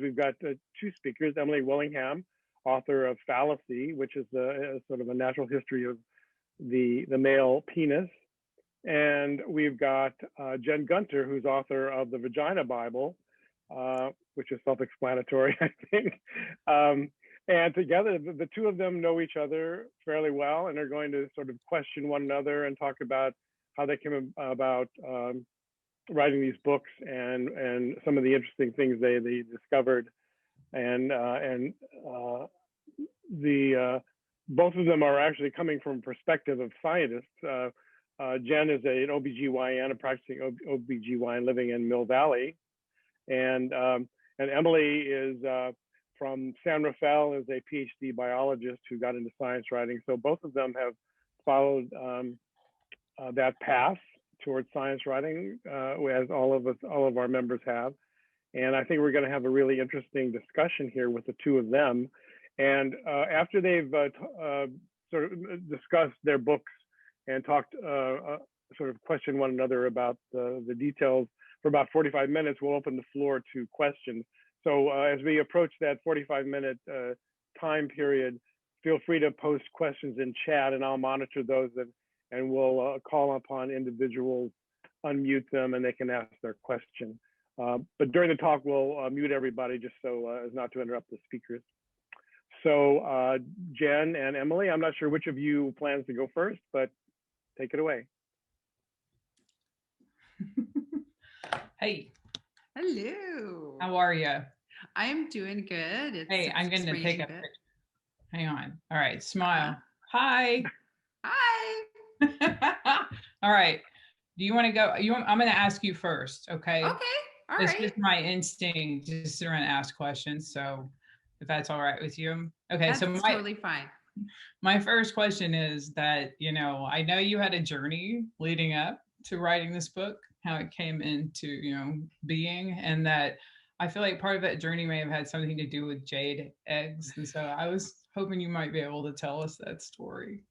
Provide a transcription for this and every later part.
We've got two speakers, Emily Willingham, author of Phallacy, which is sort of a natural history of the male penis. And we've got Jen Gunter, who's author of the Vagina Bible, which is self-explanatory, I think. And together, the two of them know each other fairly well, and are going to sort of question one another and talk about how they came about writing these books and some of the interesting things they discovered. And both of them are actually coming from a perspective of scientists. Jen is an OB-GYN, a practicing OB-GYN living in Mill Valley. And Emily is from San Rafael, is a Ph.D. biologist who got into science writing. So both of them have followed that path towards science writing, as all of our members have. And I think we're going to have a really interesting discussion here with the two of them. And after they've sort of discussed their books and talked, sort of questioned one another about the details for about 45 minutes, we'll open the floor to questions. So as we approach that 45-minute time period, feel free to post questions in chat, and I'll monitor those, and we'll call upon individuals, unmute them, and they can ask their question. But during the talk, we'll mute everybody just so as not to interrupt the speakers. So Jen and Emily, I'm not sure which of you plans to go first, but take it away. Hey. Hello. How are you? I'm doing good. Hey, I'm going to take a picture. Hang on. All right. Smile. Hi. Hi. All right. Do you want to go? I'm going to ask you first. Okay. Okay. All it's right. just my instinct to sit around and ask questions. So if that's all right with you. Okay. That's so totally fine. My first question is that, I know you had a journey leading up to writing this book, how it came into, being, and that I feel like part of that journey may have had something to do with jade eggs. And so I was hoping you might be able to tell us that story.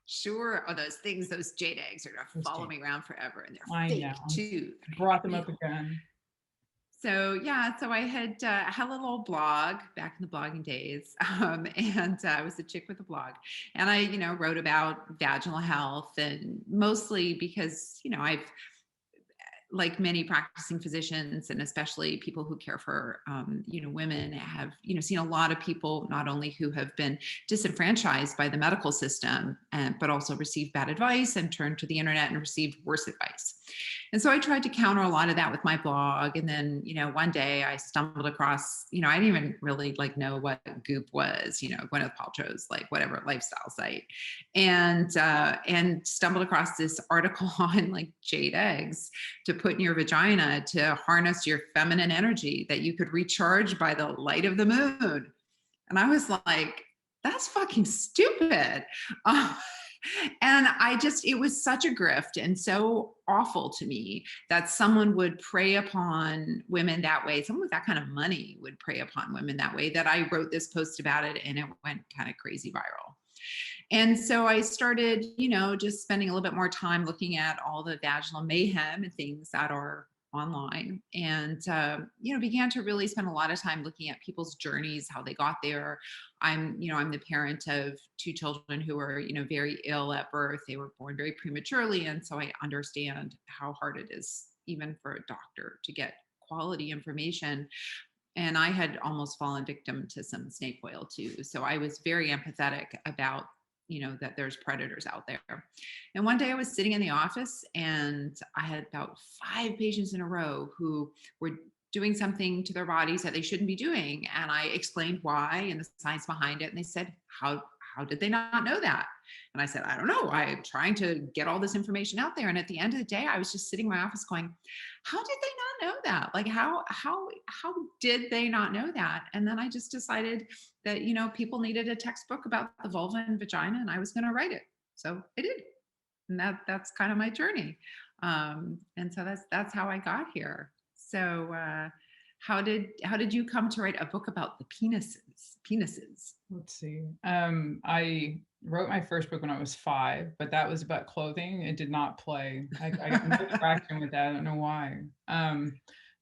Sure. Oh, those things, those jade eggs are going to follow me around forever. And they're fake too. Brought them up again. So yeah, so I had a little blog back in the blogging days, and I was a chick with a blog, and I, wrote about vaginal health, and mostly because, I've, like many practicing physicians, and especially people who care for, women, have, seen a lot of people not only who have been disenfranchised by the medical system, but also received bad advice and turned to the internet and received worse advice. And so I tried to counter a lot of that with my blog. And then, one day I stumbled across, I didn't even really know what Goop was, Gwyneth Paltrow's whatever lifestyle site, and stumbled across this article on jade eggs to put in your vagina to harness your feminine energy that you could recharge by the light of the moon. And I was like, that's fucking stupid. And it was such a grift and so awful to me that someone would prey upon women that way. Someone with that kind of money would prey upon women that way, that I wrote this post about it, and it went kind of crazy viral. And so I started, just spending a little bit more time looking at all the vaginal mayhem and things that are online, and, began to really spend a lot of time looking at people's journeys, how they got there. I'm the parent of two children who were, very ill at birth. They were born very prematurely. And so I understand how hard it is, even for a doctor, to get quality information. And I had almost fallen victim to some snake oil too. So I was very empathetic about, that there's predators out there. And one day I was sitting in the office, and I had about 5 patients in a row who were doing something to their bodies that they shouldn't be doing. And I explained why and the science behind it. And they said, how did they not know that? And I said, I don't know. I'm trying to get all this information out there. And at the end of the day, I was just sitting in my office going, how did they not know that? How did they not know that? And then I just decided that, people needed a textbook about the vulva and vagina, and I was going to write it. So I did. And that's kind of my journey. And so that's how I got here. So how did you come to write a book about the penises? Let's see. I wrote my first book when I was 5, but that was about clothing. It did not play. I got no traction with that. I don't know why.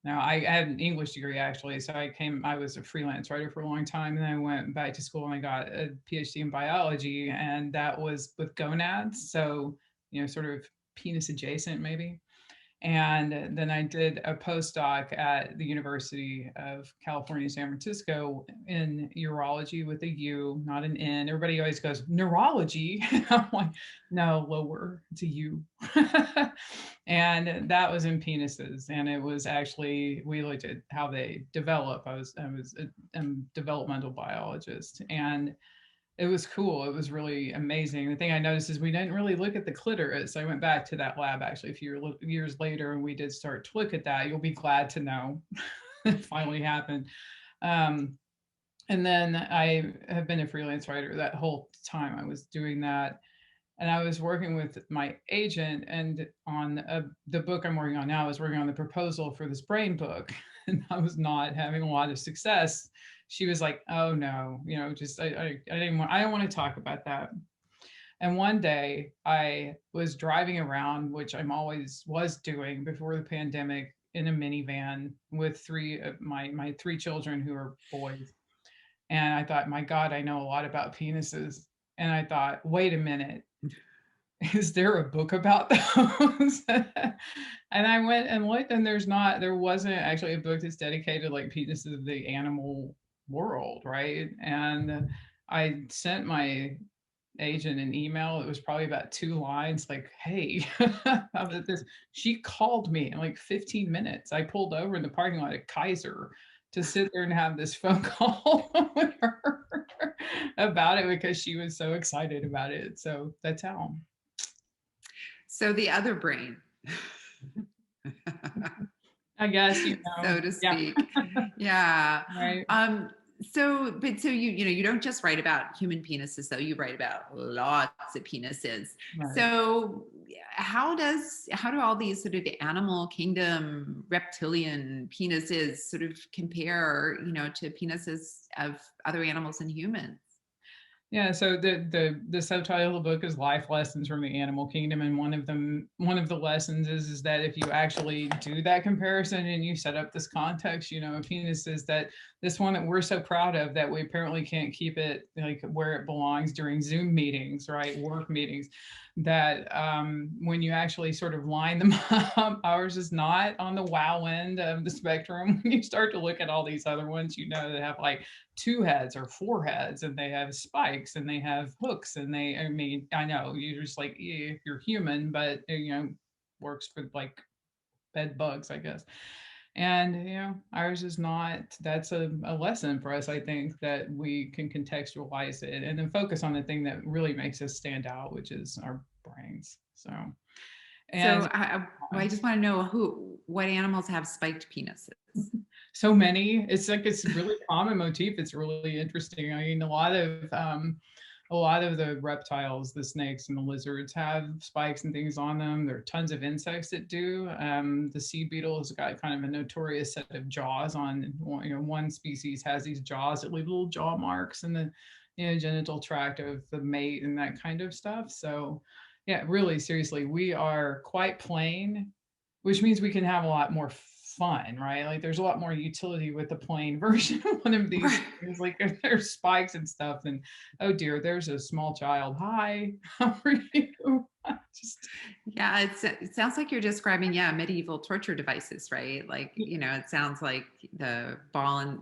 Now, I had an English degree actually, so I was a freelance writer for a long time, and then I went back to school and I got a Ph.D. in biology, and that was with gonads, so sort of penis adjacent maybe. And then I did a postdoc at the University of California, San Francisco in urology with a U, not an N. Everybody always goes, neurology. I'm like, no, lower, it's a U. And that was in penises. And it was actually, we looked at how they develop. I was a developmental biologist. And it was cool. It was really amazing. The thing I noticed is we didn't really look at the clitoris. I went back to that lab actually a few years later, and we did start to look at that. You'll be glad to know it finally happened. And then I have been a freelance writer that whole time I was doing that. And I was working with my agent, and on the book I'm working on now, I was working on the proposal for this brain book, and I was not having a lot of success. She was like, "Oh no, just I don't want to talk about that." And one day I was driving around, which I'm always was doing before the pandemic, in a minivan with three of my three children who are boys. And I thought, my God, I know a lot about penises. And I thought, wait a minute, is there a book about those? And I went and looked, and there wasn't actually a book that's dedicated like penises of the animal world, right? And I sent my agent an email. It was probably about 2 lines, like, hey, about this. She called me in like 15 minutes. I pulled over in the parking lot at Kaiser to sit there and have this phone call with her about it because she was so excited about it. So that's how. So the other brain. I guess, so to speak. Yeah. Yeah. Right. So you don't just write about human penises, though. You write about lots of penises. Right. So how do all these sort of animal kingdom reptilian penises sort of compare, to penises of other animals and humans? Yeah, so the subtitle of the book is Life Lessons from the Animal Kingdom, and one of the lessons is that if you actually do that comparison and you set up this context, a penis is that this one that we're so proud of that we apparently can't keep it like where it belongs during Zoom meetings, right? Work meetings. That when you actually sort of line them up, ours is not on the wow end of the spectrum. When you start to look at all these other ones, that have like 2 heads or 4 heads, and they have spikes and they have hooks, and I know you're just like, if you're human, but works for like bed bugs, I guess. And ours is not. That's a lesson for us, I think, that we can contextualize it and then focus on the thing that really makes us stand out, which is our brains. So I just want to know what animals have spiked penises. So many. It's like it's a really common motif. It's really interesting. I mean, a lot of the reptiles, the snakes and the lizards, have spikes and things on them. There are tons of insects that do. The sea beetle has got kind of a notorious set of jaws on. One species has these jaws that leave little jaw marks in the genital tract of the mate and that kind of stuff. So, yeah, really seriously, we are quite plain, which means we can have a lot more fun, right? Like there's a lot more utility with the plain version of one of these things. Like if there's spikes and stuff, and oh dear, there's a small child. Hi, how are you? Yeah, it sounds like you're describing medieval torture devices, right? Like it sounds like the ball and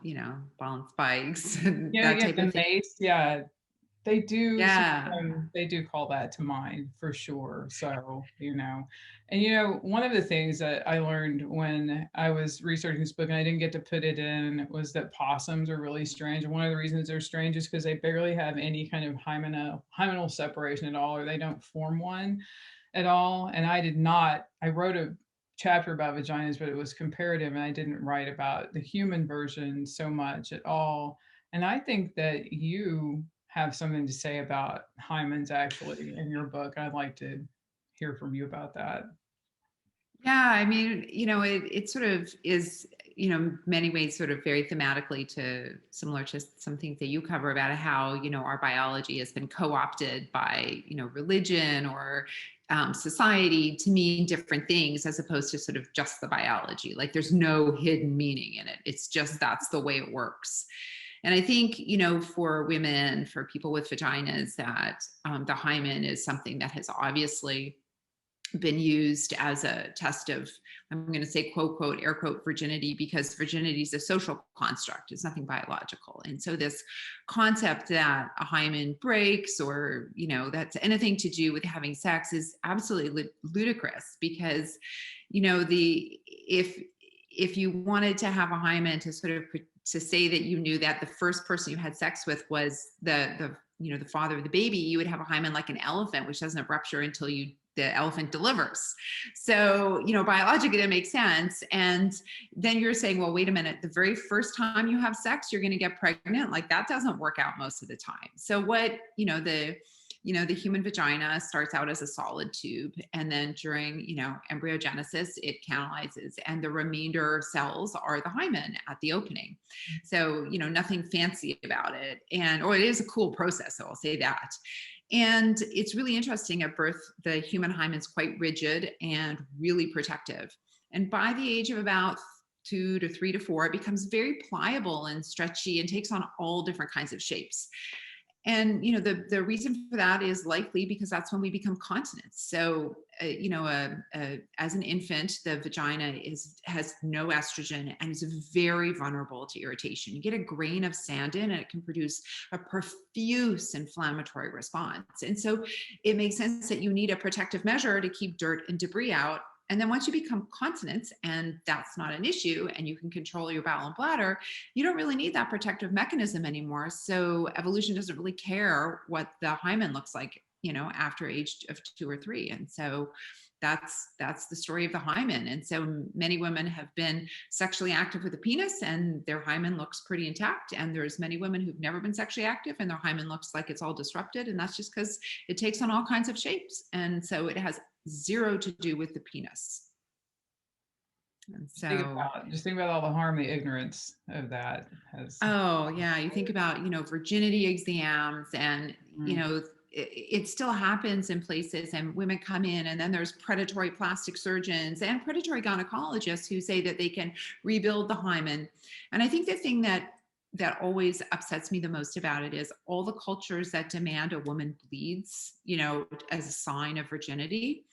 spikes and that type of thing. Mace, yeah. They do. Yeah. They do call that to mind for sure. So, and one of the things that I learned when I was researching this book, and I didn't get to put it in, was that possums are really strange. And one of the reasons they're strange is because they barely have any kind of hymenal separation at all, or they don't form one at all. And I wrote a chapter about vaginas, but it was comparative, and I didn't write about the human version so much at all. And I think that you have something to say about hymens actually in your book. I'd like to hear from you about that. Yeah, I mean, it sort of is, many ways sort of very thematically similar to some things that you cover about how, our biology has been co-opted by, religion or, society to mean different things as opposed to sort of just the biology. Like there's no hidden meaning in it. It's just that's the way it works. And I think, for women, for people with vaginas, that the hymen is something that has obviously been used as a test of, I'm going to say quote, quote, air quote, virginity, because virginity is a social construct. It's nothing biological. And so this concept that a hymen breaks or, that's anything to do with having sex is absolutely ludicrous because, if you wanted to have a hymen to sort of to say that you knew that the first person you had sex with was the father of the baby, you would have a hymen like an elephant, which doesn't rupture until the elephant delivers. So, biologically it makes sense. And then you're saying, well, wait a minute, the very first time you have sex, you're going to get pregnant. Like that doesn't work out most of the time. So what, the human vagina starts out as a solid tube. And then during, embryogenesis, it canalizes and the remainder cells are the hymen at the opening. So, nothing fancy about it. Or it is a cool process. So I'll say that. And it's really interesting at birth, the human hymen is quite rigid and really protective. And by the age of about 2 to 3 to 4, it becomes very pliable and stretchy and takes on all different kinds of shapes. And, the reason for that is likely because that's when we become continent. So, as an infant, the vagina has no estrogen and is very vulnerable to irritation. You get a grain of sand in and it can produce a profuse inflammatory response. And so it makes sense that you need a protective measure to keep dirt and debris out. And then once you become continent and that's not an issue and you can control your bowel and bladder, you don't really need that protective mechanism anymore. So evolution doesn't really care what the hymen looks like, after age of 2 or 3. And so that's the story of the hymen. And so many women have been sexually active with a penis and their hymen looks pretty intact. And there's many women who've never been sexually active and their hymen looks like it's all disrupted. And that's just because it takes on all kinds of shapes. And so it has zero to do with the penis. And so just think about all the harm the ignorance of that has. Oh yeah, you think about virginity exams and it still happens in places and women come in and then there's predatory plastic surgeons and predatory gynecologists who say that they can rebuild the hymen. And I think the thing that always upsets me the most about it is all the cultures that demand a woman bleeds, as a sign of virginity.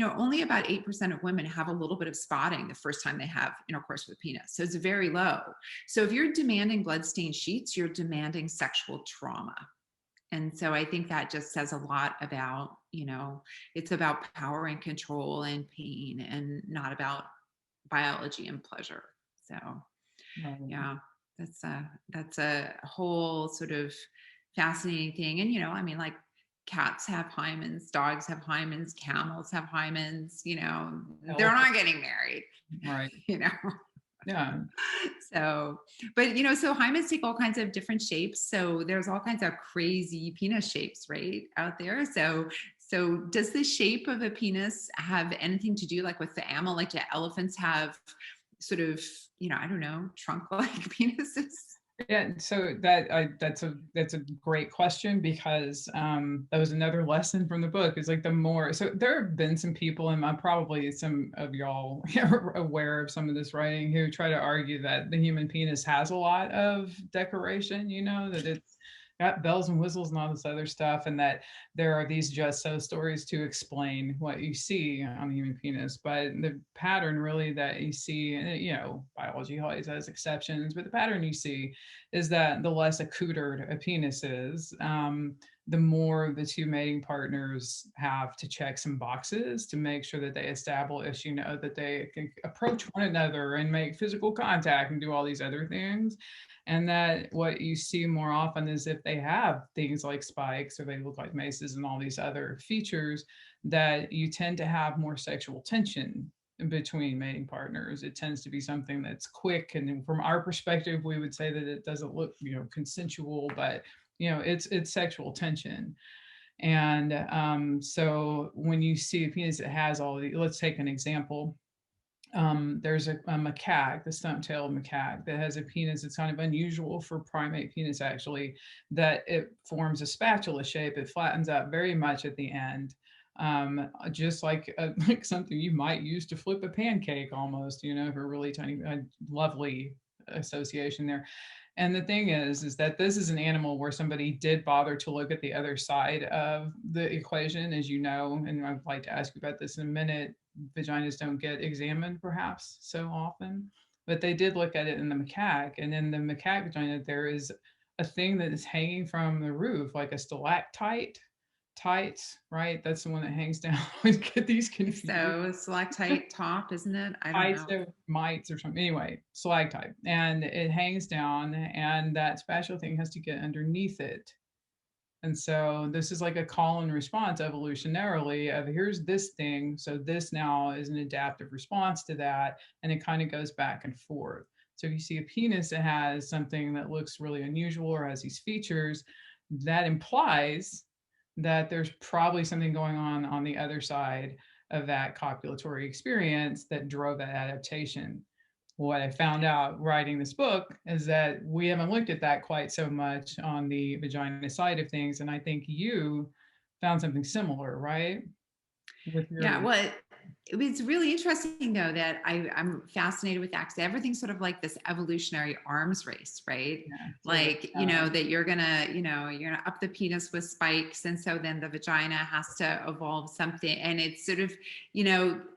Only about 8% of women have a little bit of spotting the first time they have intercourse with a penis. So it's very low. So if you're demanding bloodstained sheets, you're demanding sexual trauma. And so I think that just says a lot about, it's about power and control and pain and not about biology and pleasure. So yeah, that's a whole sort of fascinating thing. And, like cats have hymens, dogs have hymens, camels have hymens, they're not getting married. Right. Yeah. So, but so hymens take all kinds of different shapes. So there's all kinds of crazy penis shapes, right, out there. So does the shape of a penis have anything to do like with the animal? Like do elephants have sort of, I don't know, trunk-like penises? Yeah, so that's a great question because that was another lesson from the book. Is like so there have been some people, and probably some of y'all are aware of some of this writing, who try to argue that the human penis has a lot of decoration, that it's got bells and whistles and all this other stuff, and that there are these just so stories to explain what you see on the human penis. But the pattern really that you see, biology always has exceptions, but the pattern you see is that the less accoutered a penis is, the more the two mating partners have to check some boxes to make sure that they establish, that they can approach one another and make physical contact and do all these other things. And that what you see more often is if they have things like spikes or they look like maces and all these other features, that you tend to have more sexual tension between mating partners. It tends to be something that's quick. And from our perspective, we would say that it doesn't look, consensual, but, it's sexual tension. And so when you see a penis that has all the, let's take an example. There's a macaque, the stump-tailed macaque, that has a penis that's kind of unusual for primate penis, actually, that it forms a spatula shape. It flattens out very much at the end. just like something you might use to flip a pancake almost, for a really tiny, lovely association there. And the thing is that this is an animal where somebody did bother to look at the other side of the equation, as you know, and I'd like to ask you about this in a minute. Vaginas don't get examined perhaps so often, but they did look at it in the macaque. And in the macaque vagina, there is a thing that is hanging from the roof, like a stalactite, tights, right? That's the one that hangs down. I get these confused. So stalactite top, isn't it? I don't Tights know. or mites or something. Anyway, stalactite, and it hangs down, and that special thing has to get underneath it. And so this is like a call and response evolutionarily of here's this thing. So this now is an adaptive response to that. And it kind of goes back and forth. So if you see a penis that has something that looks really unusual or has these features, that implies that there's probably something going on the other side of that copulatory experience that drove that adaptation. What I found out writing this book is that we haven't looked at that quite so much on the vagina side of things. And I think you found something similar, right? With your Yeah, well, it was really interesting though that I'm fascinated with that because everything's sort of like this evolutionary arms race, right? Like, that you're gonna up the penis with spikes, and so then the vagina has to evolve something, and it's sort of,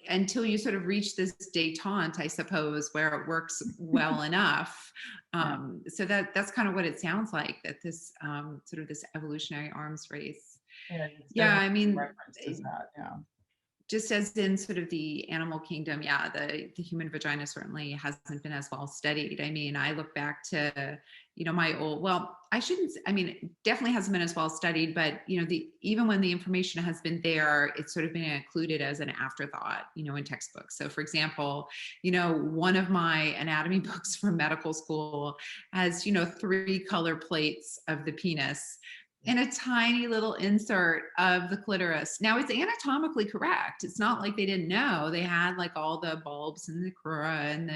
until you sort of reach this detente, I suppose, where it works well enough. So that's kind of what it sounds like, that this sort of this evolutionary arms race. Yeah, I mean, just as in sort of the animal kingdom, the human vagina certainly hasn't been as well studied. I mean, I look back to, my old, well, it definitely hasn't been as well studied, but, even when the information has been there, it's sort of been included as an afterthought, in textbooks. So for example, one of my anatomy books from medical school has, 3 color plates of the penis and a tiny little insert of the clitoris. Now it's anatomically correct. It's not like they didn't know. They had like all the bulbs and the crura and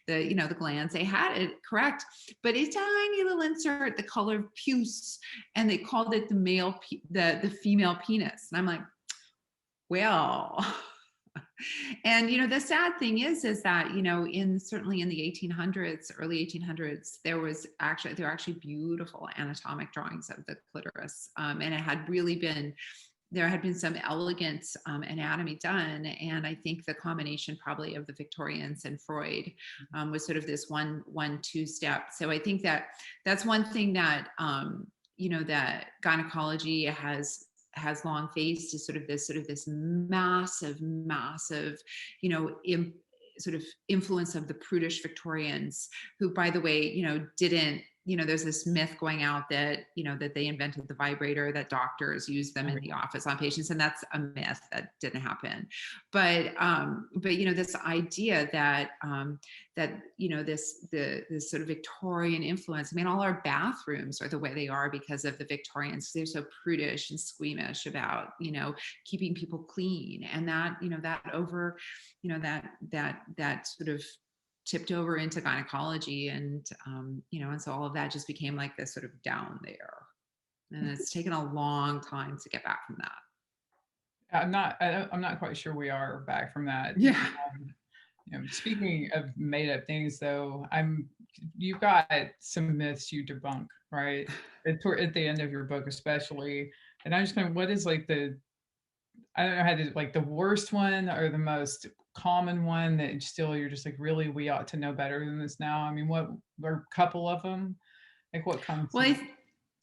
the glands. They had it correct, but a tiny little insert, the color of puce, and they called it the female penis. And I'm like, well. And the sad thing is that certainly in the 1800s, early 1800s, there were actually beautiful anatomic drawings of the clitoris, and there had been some elegant anatomy done. And I think the combination probably of the Victorians and Freud was sort of this 1-2 step. So I think that's one thing that that gynecology has long faced, is sort of this massive, sort of influence of the prudish Victorians, who, by the way, didn't, there's this myth going out that, that they invented the vibrator, that doctors use them in the office on patients. And that's a myth. That didn't happen. But this idea that, this sort of Victorian influence, I mean, all our bathrooms are the way they are because of the Victorians. They're so prudish and squeamish about, keeping people clean. And that, that sort of tipped over into gynecology, and and so all of that just became like this sort of down there, and it's taken a long time to get back from that. I'm not quite sure we are back from that. Yeah. Speaking of made up things, though, you've got some myths you debunk, right? At the end of your book, especially, and I'm just kind of, what is like I don't know how to, like, the worst one or the most common one that still you're just like, really, we ought to know better than this now? I mean, what are a couple of them? Like, what comes? Well,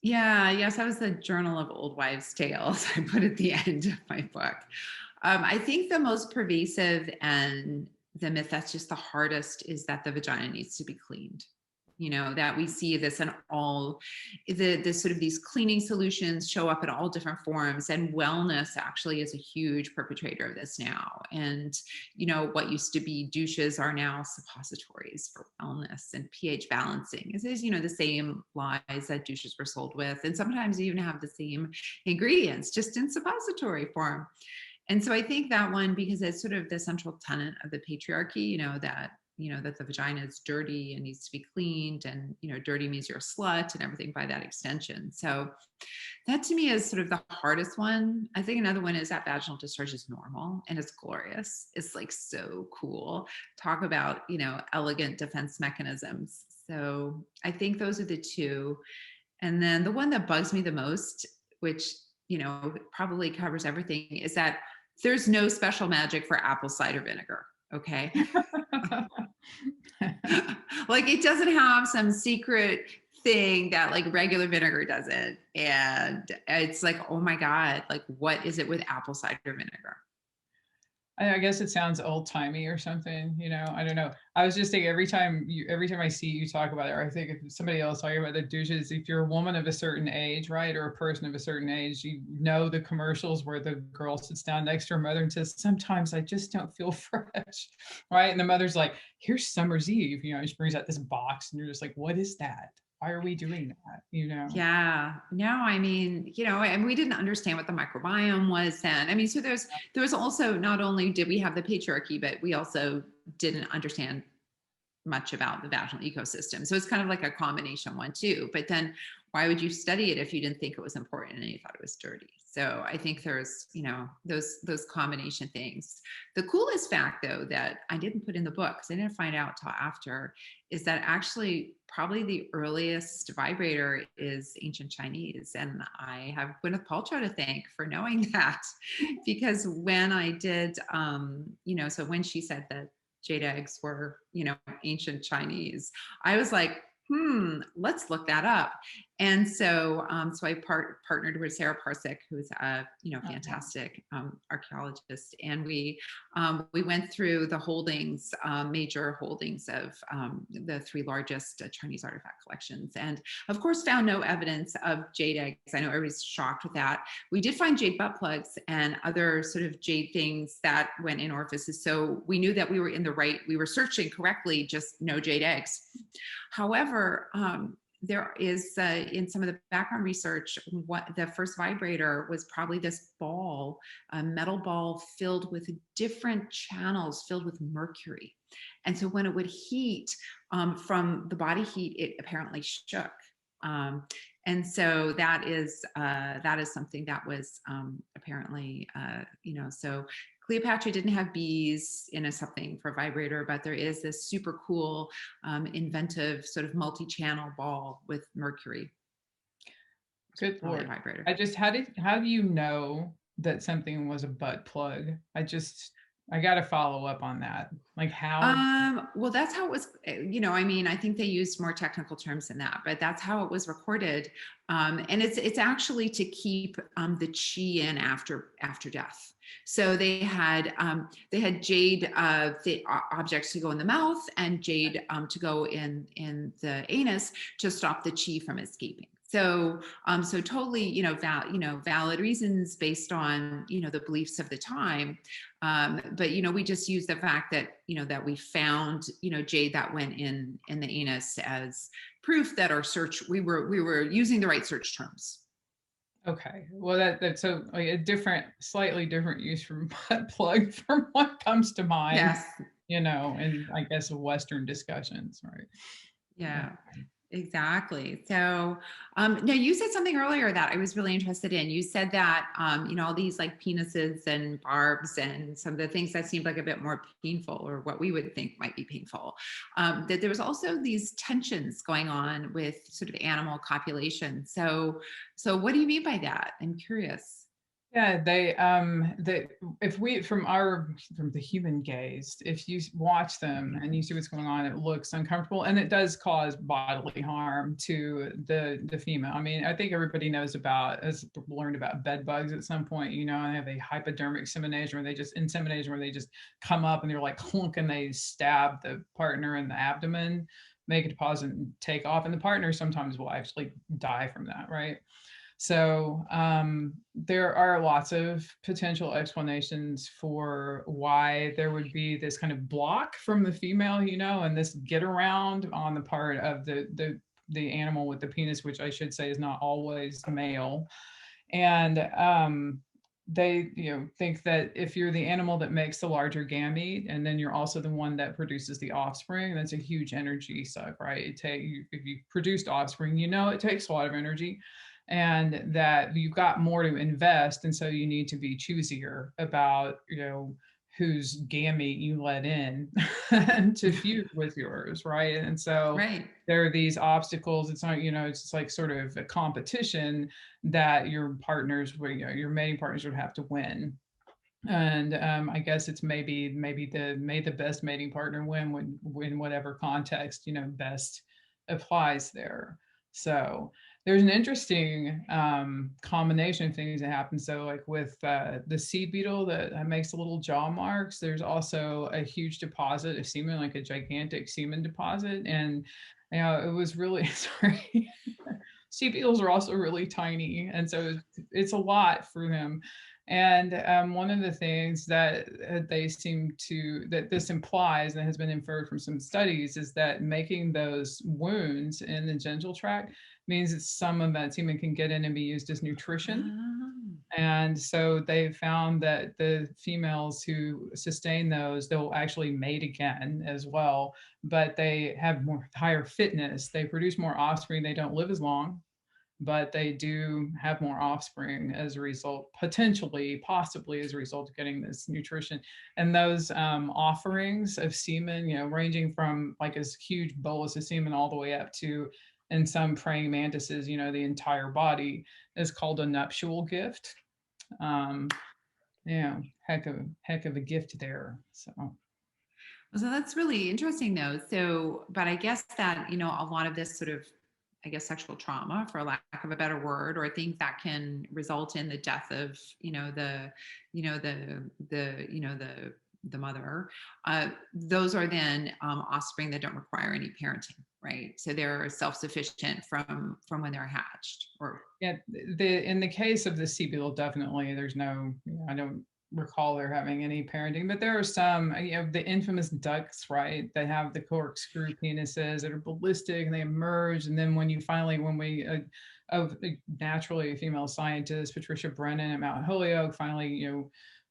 yes, that was the Journal of Old Wives' Tales I put at the end of my book. I think the most pervasive and the myth that's just the hardest is that the vagina needs to be cleaned. That we see this in all the sort of these cleaning solutions show up in all different forms, and wellness actually is a huge perpetrator of this now. And what used to be douches are now suppositories for wellness, and pH balancing is the same lies that douches were sold with, and sometimes even have the same ingredients, just in suppository form. And so I think that one, because it's sort of the central tenet of the patriarchy, that that the vagina is dirty and needs to be cleaned, and dirty means you're a slut and everything by that extension. So that to me is sort of the hardest one. I think another one is that vaginal discharge is normal and it's glorious. It's like so cool. Talk about elegant defense mechanisms. So I think those are the two. And then the one that bugs me the most, which probably covers everything, is that there's no special magic for apple cider vinegar. Okay. Like it doesn't have some secret thing that like regular vinegar doesn't. And it's like, oh my God, like what is it with apple cider vinegar? I guess it sounds old timey or something, I don't know. I was just thinking every time I see you talk about it, or I think if somebody else talking about the douches, if you're a woman of a certain age, right, or a person of a certain age, the commercials where the girl sits down next to her mother and says, sometimes I just don't feel fresh, right? And the mother's like, here's Summer's Eve, she brings out this box and you're just like, what is that? Why are we doing that? Yeah, no, I mean, and we didn't understand what the microbiome was then. I mean, so there was also, not only did we have the patriarchy, but we also didn't understand much about the vaginal ecosystem. So it's kind of like a combination one too. But then why would you study it if you didn't think it was important and you thought it was dirty? So I think there's, those combination things. The coolest fact though, that I didn't put in the book, because I didn't find out till after, is that actually probably the earliest vibrator is ancient Chinese. And I have Gwyneth Paltrow to thank for knowing that, because when I did, so when she said that jade eggs were, ancient Chinese, I was like, let's look that up. And so, so I partnered with Sarah Parsik, who's a, fantastic archaeologist. And we went through the holdings, major holdings of the 3 largest Chinese artifact collections. And of course, found no evidence of jade eggs. I know everybody's shocked with that. We did find jade butt plugs and other sort of jade things that went in orifices. So we knew that we were searching correctly, just no jade eggs. However, there is in some of the background research, what the first vibrator was probably this ball, a metal ball filled with different channels filled with mercury. And so when it would heat from the body heat, it apparently shook. And so that is something that was apparently, so Cleopatra didn't have bees in something for a vibrator, but there is this super cool, inventive sort of multi-channel ball with mercury. Good Lord. Vibrator. How do you know that something was a butt plug? I got to follow up on that. Like how? Well, that's how it was, I think they used more technical terms than that, but that's how it was recorded. And it's actually to keep the chi in after death. So they had jade, the objects to go in the mouth, and jade to go in the anus to stop the chi from escaping. So, so totally, valid reasons based on, the beliefs of the time. But, we just use the fact that, that we found, jade that went in the anus as proof that our search, we were using the right search terms. Okay. Well, that's so like a slightly different use from butt plug from what comes to mind. Yes. And I guess Western discussions, right? Yeah. Exactly. So, now you said something earlier that I was really interested in. You said that, all these like penises and barbs and some of the things that seemed like a bit more painful, or what we would think might be painful, that there was also these tensions going on with sort of animal copulation. So what do you mean by that? I'm curious. Yeah, from the human gaze, if you watch them and you see what's going on, it looks uncomfortable, and it does cause bodily harm to the female. I mean, I think everybody has learned about bed bugs at some point, and they have a hypodermic insemination where they just come up and they're like clunk, and they stab the partner in the abdomen, make a deposit and take off, and the partner sometimes will actually die from that, right? So there are lots of potential explanations for why there would be this kind of block from the female, and this get around on the part of the animal with the penis, which I should say is not always male. And they think that if you're the animal that makes the larger gamete and then you're also the one that produces the offspring, that's a huge energy suck, right? If you produced offspring, it takes a lot of energy, and that you've got more to invest, and so you need to be choosier about whose gamete you let in to fuse with yours, right? And so Right. there are these obstacles. It's not, it's just like sort of a competition that your partners, your mating partners would have to win. And I guess it's maybe the best mating partner win when whatever context best applies there. So there's an interesting combination of things that happen. So like with the seed beetle that makes the little jaw marks, there's also a huge deposit of semen, like a gigantic semen deposit. And it was really sorry. Seed beetles are also really tiny, and so it's a lot for them. And one of the things that that this implies and has been inferred from some studies is that making those wounds in the genital tract means that some of that semen can get in and be used as nutrition. And so they found that the females who sustain those, they'll actually mate again as well, but they have higher fitness. They produce more offspring. They don't live as long, but they do have more offspring as a result, possibly as a result of getting this nutrition. And those offerings of semen, ranging from like a huge bolus of semen all the way up to, in some praying mantises, the entire body, is called a nuptial gift. Heck of a gift there. So that's really interesting though. So, but I guess that, a lot of this sort of, I guess, sexual trauma, for lack of a better word, or things that can result in the death of, the mother, those are then offspring that don't require any parenting, right? So they're self-sufficient from when they're hatched. Or in the case of the sea beetle, definitely there's no, I don't recall there having any parenting, but there are some, the infamous ducks, right, that have the corkscrew penises that are ballistic and they emerge, and then when we naturally a female scientist, Patricia Brennan at Mount Holyoke, finally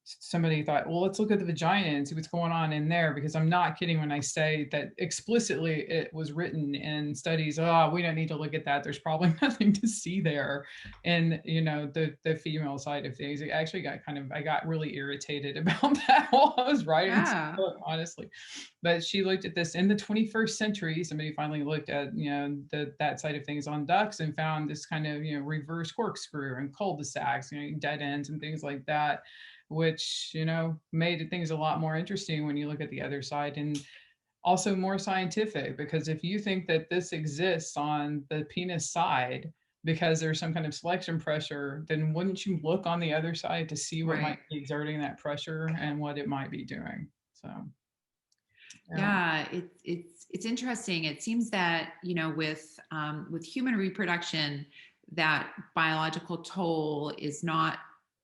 somebody thought, well, let's look at the vagina and see what's going on in there, because I'm not kidding when I say that explicitly it was written in studies, we don't need to look at that, there's probably nothing to see there. And the female side of things, it actually I got really irritated about that while I was writing this book, honestly. But she looked at this in the 21st century. Somebody finally looked at that side of things on ducks and found this kind of reverse corkscrew and cul-de-sacs, dead ends and things like that, which made things a lot more interesting when you look at the other side, and also more scientific, because if you think that this exists on the penis side because there's some kind of selection pressure, then wouldn't you look on the other side to see what might be exerting that pressure and what it might be doing? So it's interesting. It seems that with human reproduction, that biological toll is not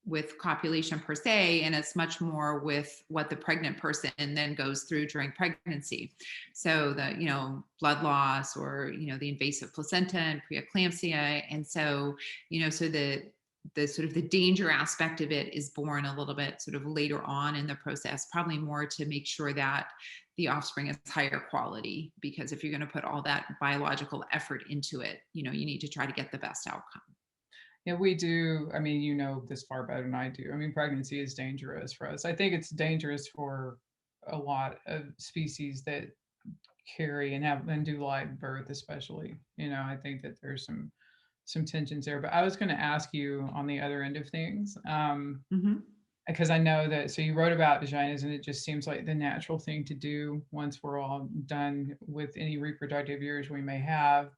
with copulation per se, and it's much more with what the pregnant person then goes through during pregnancy. So the blood loss, or the invasive placenta and preeclampsia, and so so the sort of the danger aspect of it is born a little bit sort of later on in the process, probably more to make sure that the offspring is higher quality, because if you're going to put all that biological effort into it, you need to try to get the best outcome. Yeah, we do. I mean, this far better than I do. I mean, pregnancy is dangerous for us. I think it's dangerous for a lot of species that carry and do live birth, especially. I think that there's some tensions there. But I was going to ask you on the other end of things, because I know that. So you wrote about vaginas, and it just seems like the natural thing to do once we're all done with any reproductive years we may have.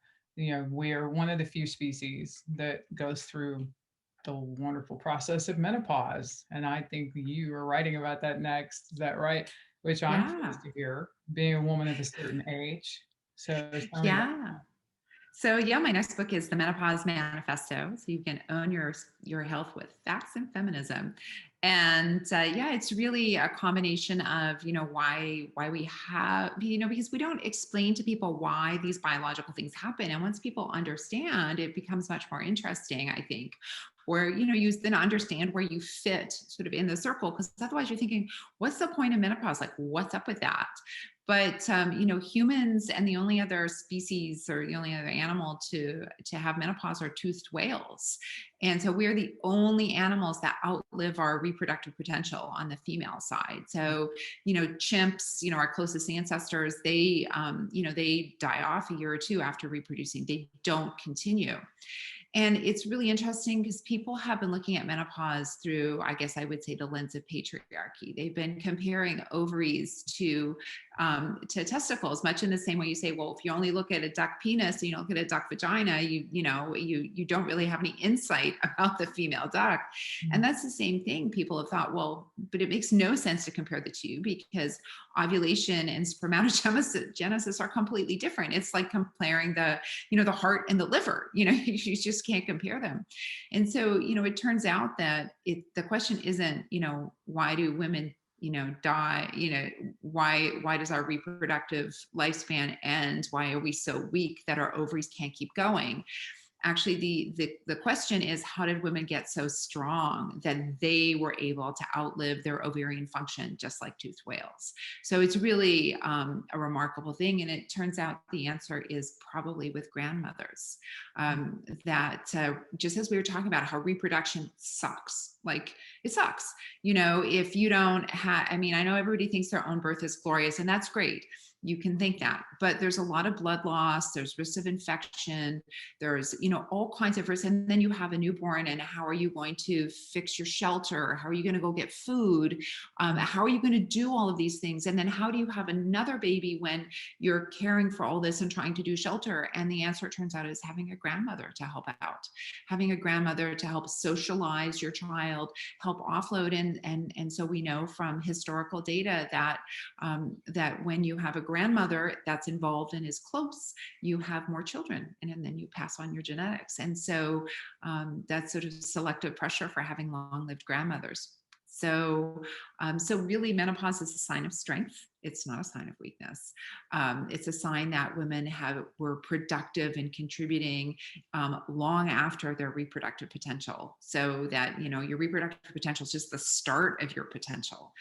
We are one of the few species that goes through the wonderful process of menopause. And I think you are writing about that next. Is that right? Which I'm pleased to hear, being a woman of a certain age. So my next book is The Menopause Manifesto. So you can own your health with facts and feminism. And yeah, it's really a combination of, why we have, because we don't explain to people why these biological things happen. And once people understand, it becomes much more interesting, I think, where, you then understand where you fit sort of in the circle, because otherwise you're thinking, what's the point of menopause? Like, what's up with that? But humans and the only other species or the only other animal to have menopause are toothed whales. And so we're the only animals that outlive our reproductive potential on the female side. So, chimps, our closest ancestors, they die off a year or two after reproducing. They don't continue. And it's really interesting because people have been looking at menopause through, I guess I would say, the lens of patriarchy. They've been comparing ovaries to testicles, much in the same way you say, well, if you only look at a duck penis and you don't look at a duck vagina, you don't really have any insight about the female duck. And that's the same thing. People have thought, well, but it makes no sense to compare the two, because ovulation and spermatogenesis are completely different. It's like comparing the heart and the liver. You just can't compare them. And so, it turns out that the question isn't, why do women die? Why does our reproductive lifespan end? Why are we so weak that our ovaries can't keep going? Actually, the question is, how did women get so strong that they were able to outlive their ovarian function just like toothed whales? So it's really a remarkable thing. And it turns out the answer is probably with grandmothers. That just as we were talking about how reproduction sucks, like it sucks. If you don't have, I know everybody thinks their own birth is glorious, and that's great. You can think that, but there's a lot of blood loss, there's risks of infection, there's, all kinds of risks. And then you have a newborn, and how are you going to fix your shelter? How are you going to go get food? How are you going to do all of these things? And then how do you have another baby when you're caring for all this and trying to do shelter? And the answer, it turns out, is having a grandmother to help out, having a grandmother to help socialize your child, help offload. And so we know from historical data that, that when you have a grandmother that's involved and is close, you have more children, and then you pass on your genetics. And so that's sort of selective pressure for having long-lived grandmothers. So really, menopause is a sign of strength. It's not a sign of weakness. It's a sign that women were productive and contributing long after their reproductive potential. So that, your reproductive potential is just the start of your potential.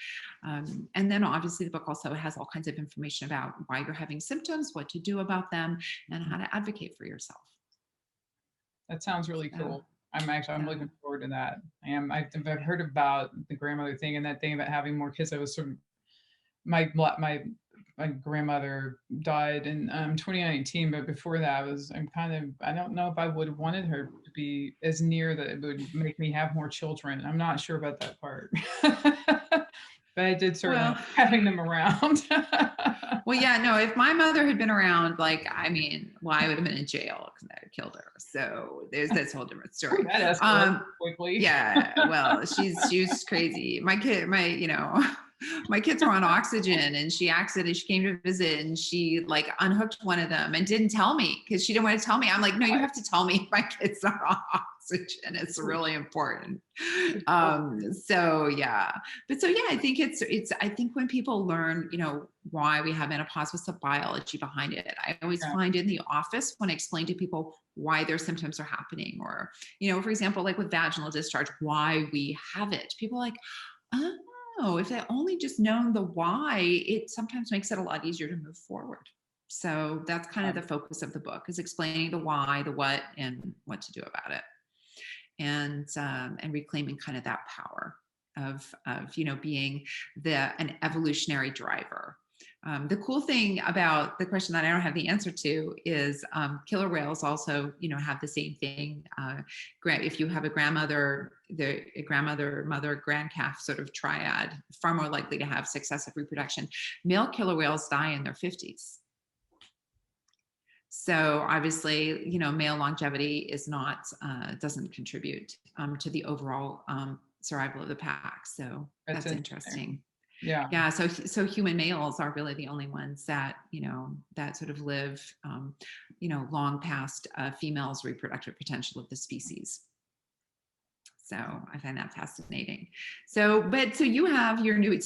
And then obviously the book also has all kinds of information about why you're having symptoms, what to do about them, and how to advocate for yourself. That sounds really cool. I'm looking forward to that. I've heard about the grandmother thing and that thing about having more kids. I was sort of, my grandmother died in 2019, but before that I don't know if I would have wanted her to be as near, that it would make me have more children. I'm not sure about that part. But I did certainly having them around. Well, yeah, no, if my mother had been around, I would have been in jail because I had killed her. So that's a whole different story. That escalated quickly. Yeah, well, she's crazy. My kids were on oxygen, and she came to visit, and she unhooked one of them and didn't tell me because she didn't want to tell me. I'm like, no, you have to tell me my kids are on oxygen. It's really important. So yeah, I think I think when people learn, why we have menopause, what's the biology behind it. I always find in the office when I explain to people why their symptoms are happening, or, for example, like with vaginal discharge, why we have it. People are like, oh, if they only just known the why, it sometimes makes it a lot easier to move forward. So that's kind of the focus of the book, is explaining the why, the what, and what to do about it. And reclaiming kind of that power of being an evolutionary driver. The cool thing about the question that I don't have the answer to is killer whales also, have the same thing. If you have a grandmother, mother, grandcalf sort of triad, far more likely to have successive reproduction. Male killer whales die in their 50s. So obviously, male longevity is not, doesn't contribute to the overall survival of the pack. So that's interesting. Yeah. So human males are really the only ones that, that sort of live, long past females' reproductive potential of the species. So I find that fascinating. So you have your new,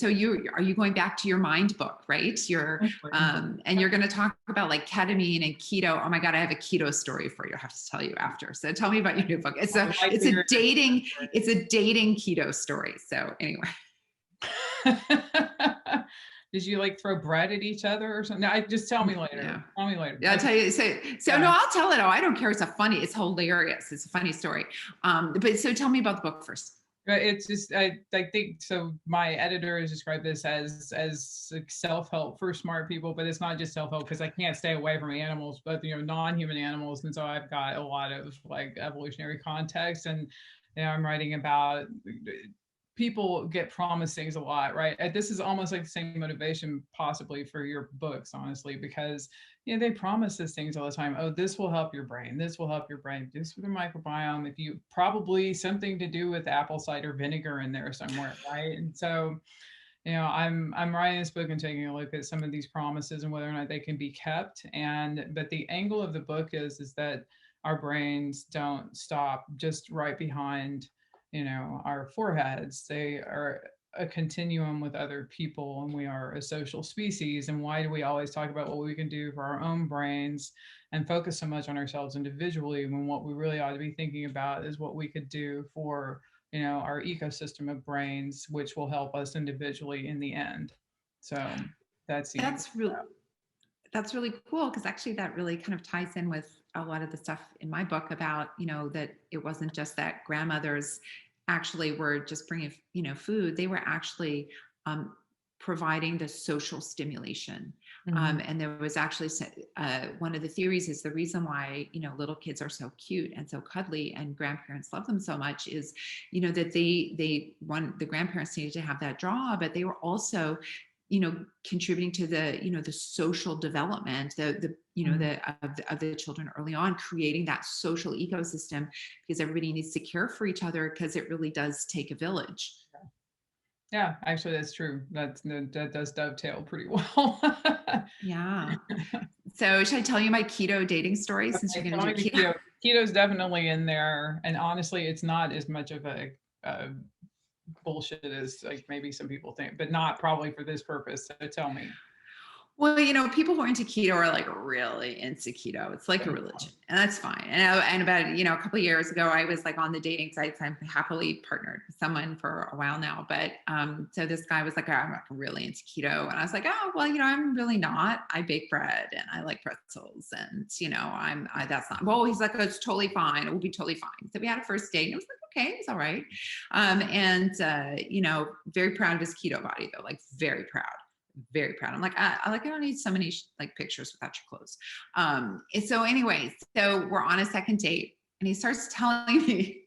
are you going back to your mind book, right? And you're going to talk about like ketamine and keto. Oh my God, I have a keto story for you. I have to tell you after. So tell me about your new book. It's a dating keto story. So anyway. Did you like throw bread at each other or something? No, just tell me later. Yeah. Tell me later. Yeah, I'll tell you. So no, I'll tell it. Oh, I don't care. It's hilarious. It's a funny story. But so tell me about the book first. It's just, I think, so my editor has described this as self-help for smart people, but it's not just self-help because I can't stay away from animals, but, non-human animals. And so I've got a lot of like evolutionary context, and I'm writing about people get promised things a lot, right? This is almost like the same motivation possibly for your books, honestly, because they promise these things all the time. Oh, this will help your brain. This will help your brain. This for the microbiome. If you probably something to do with apple cider vinegar in there somewhere, right? And so, I'm writing this book and taking a look at some of these promises and whether or not they can be kept. But the angle of the book is that our brains don't stop just right behind our foreheads. They are a continuum with other people, and we are a social species. And why do we always talk about what we can do for our own brains and focus so much on ourselves individually, when what we really ought to be thinking about is what we could do for our ecosystem of brains, which will help us individually in the end. So that's really cool, because actually that really kind of ties in with a lot of the stuff in my book about, that it wasn't just that grandmothers actually were just bringing, food. They were actually providing the social stimulation. And there was actually one of the theories is the reason why, little kids are so cute and so cuddly and grandparents love them so much is, that the grandparents needed to have that draw, but they were also contributing to the social development, of the children early on, creating that social ecosystem, because everybody needs to care for each other, because it really does take a village. Yeah, actually, that's true. That does dovetail pretty well. Yeah. So should I tell you my keto dating story, since you're going to do keto? Keto's definitely in there, and honestly, it's not as much of a bullshit as like maybe some people think, but not probably for this purpose. So tell me. Well, people who are into keto are like really into keto. It's like a religion, and that's fine. And about, a couple of years ago, I was like on the dating sites. I'm happily partnered with someone for a while now. But so this guy was like, oh, I'm not really into keto. And I was like, oh, well, I'm really not. I bake bread and I like pretzels. And, that's not, well, he's like, oh, it's totally fine. It will be totally fine. So we had a first date, and it was like, okay, it's all right. Very proud of his keto body though, like very proud. Very proud. I'm like, I don't need so many like pictures without your clothes. And so anyway, so we're on a second date, and he starts telling me